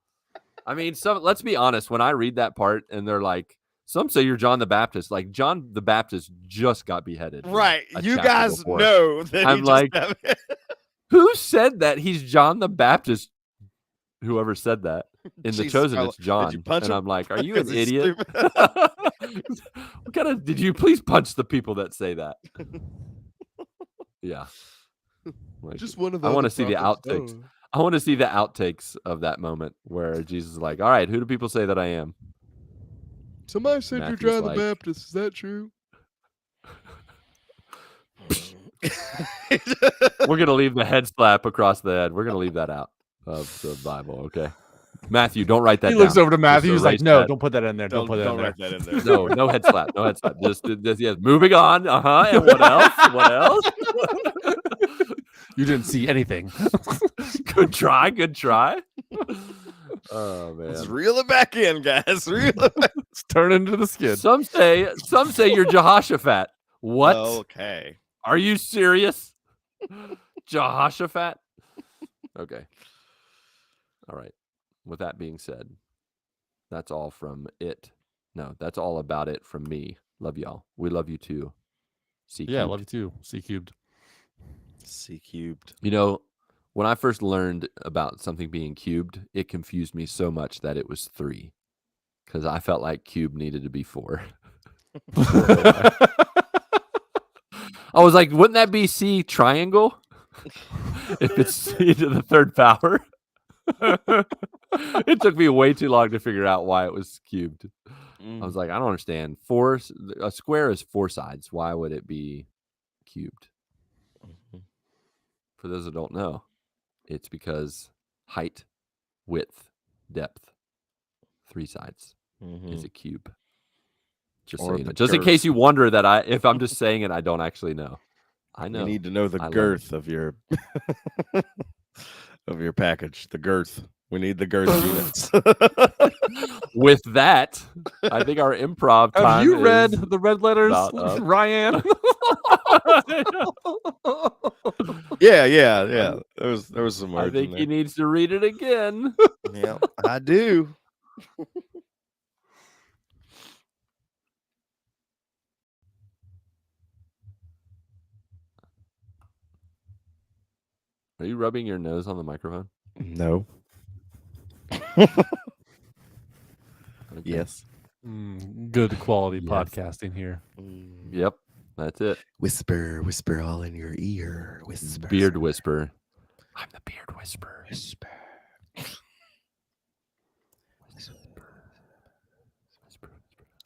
I mean, let's be honest. When I read that part and they're like, some say you're John the Baptist. Like, John the Baptist just got beheaded. right, a you chapter guys before. know that I'm he like, just. who said that he's John the Baptist? Whoever said that. In The Jesus, Chosen, Carla, it's John. Did you punch And him? I'm like, are you an 'Cause he's idiot? stupid. What kind of, did you please punch the people that say that? Yeah. Like, Just one of I the want other to see the prophets. outtakes. Oh. I want to see the outtakes of that moment where Jesus is like, all right, who do people say that I am? Somebody said Matthew's you're John like- the Baptist. Is that true? We're going to leave the head slap across the head. We're going to leave that out of the Bible, okay? Matthew, don't write that He down. looks over to Matthew. He's like, erase "No, that. don't put that in there. Don't put that in there." write that in there. No, no head slap. No head slap. Just yes. Moving on. And what else? What else? You didn't see anything. Good try. Good try. Oh Let's man. reel it back in, guys. Reel it back. Let's turn into the skid. Some say you're Jehoshaphat. What? Okay. Are you serious? Jehoshaphat? Okay. All right. With that being said, that's all from it. No, that's all about it from me. Love y'all. We love you too. C Yeah, I cubed. love you too. C cubed. C cubed. You know, when I first learned about something being cubed, it confused me so much that it was 3. Because I felt like cube needed to be 4. I was like, wouldn't that be C triangle? If it's C to the 3rd power. It took me way too long to figure out why it was cubed. I was like, I don't understand. A square is 4 sides. Why would it be cubed? For those that don't know, it's because height, width, depth, 3 sides is a cube. Just so Or you know. the Just in case you wonder that if I'm just saying it, I don't actually know. I know. You need to know the I love girth of your of your package. The girth. We need the girth units. With that, I think our improv time Have you read is the red letters, about up. Ryan? Yeah. There was some I words think in he there. needs to read it again. Yeah, I do. Are you rubbing your nose on the microphone? No. Okay. Yes. Good quality Yes. podcasting here. Yep. That's it. Whisper all in your ear. Whisper. Beard whisper. I'm the beard whisperer. Whisper.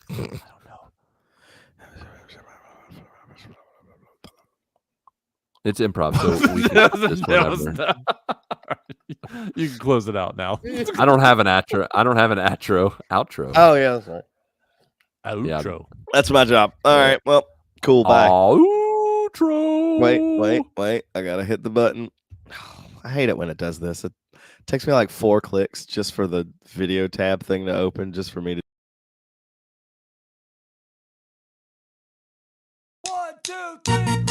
I don't know. It's improv, so we can just whatever. You can close it out now. I don't have an outro. Outro. Oh yeah, that's right. Outro. That's my job. All Yeah. right. Well, cool. Bye. Outro. Wait. I gotta hit the button. I hate it when it does this. It takes me like 4 clicks just for the video tab thing to open, just for me to. 1, 2, 3.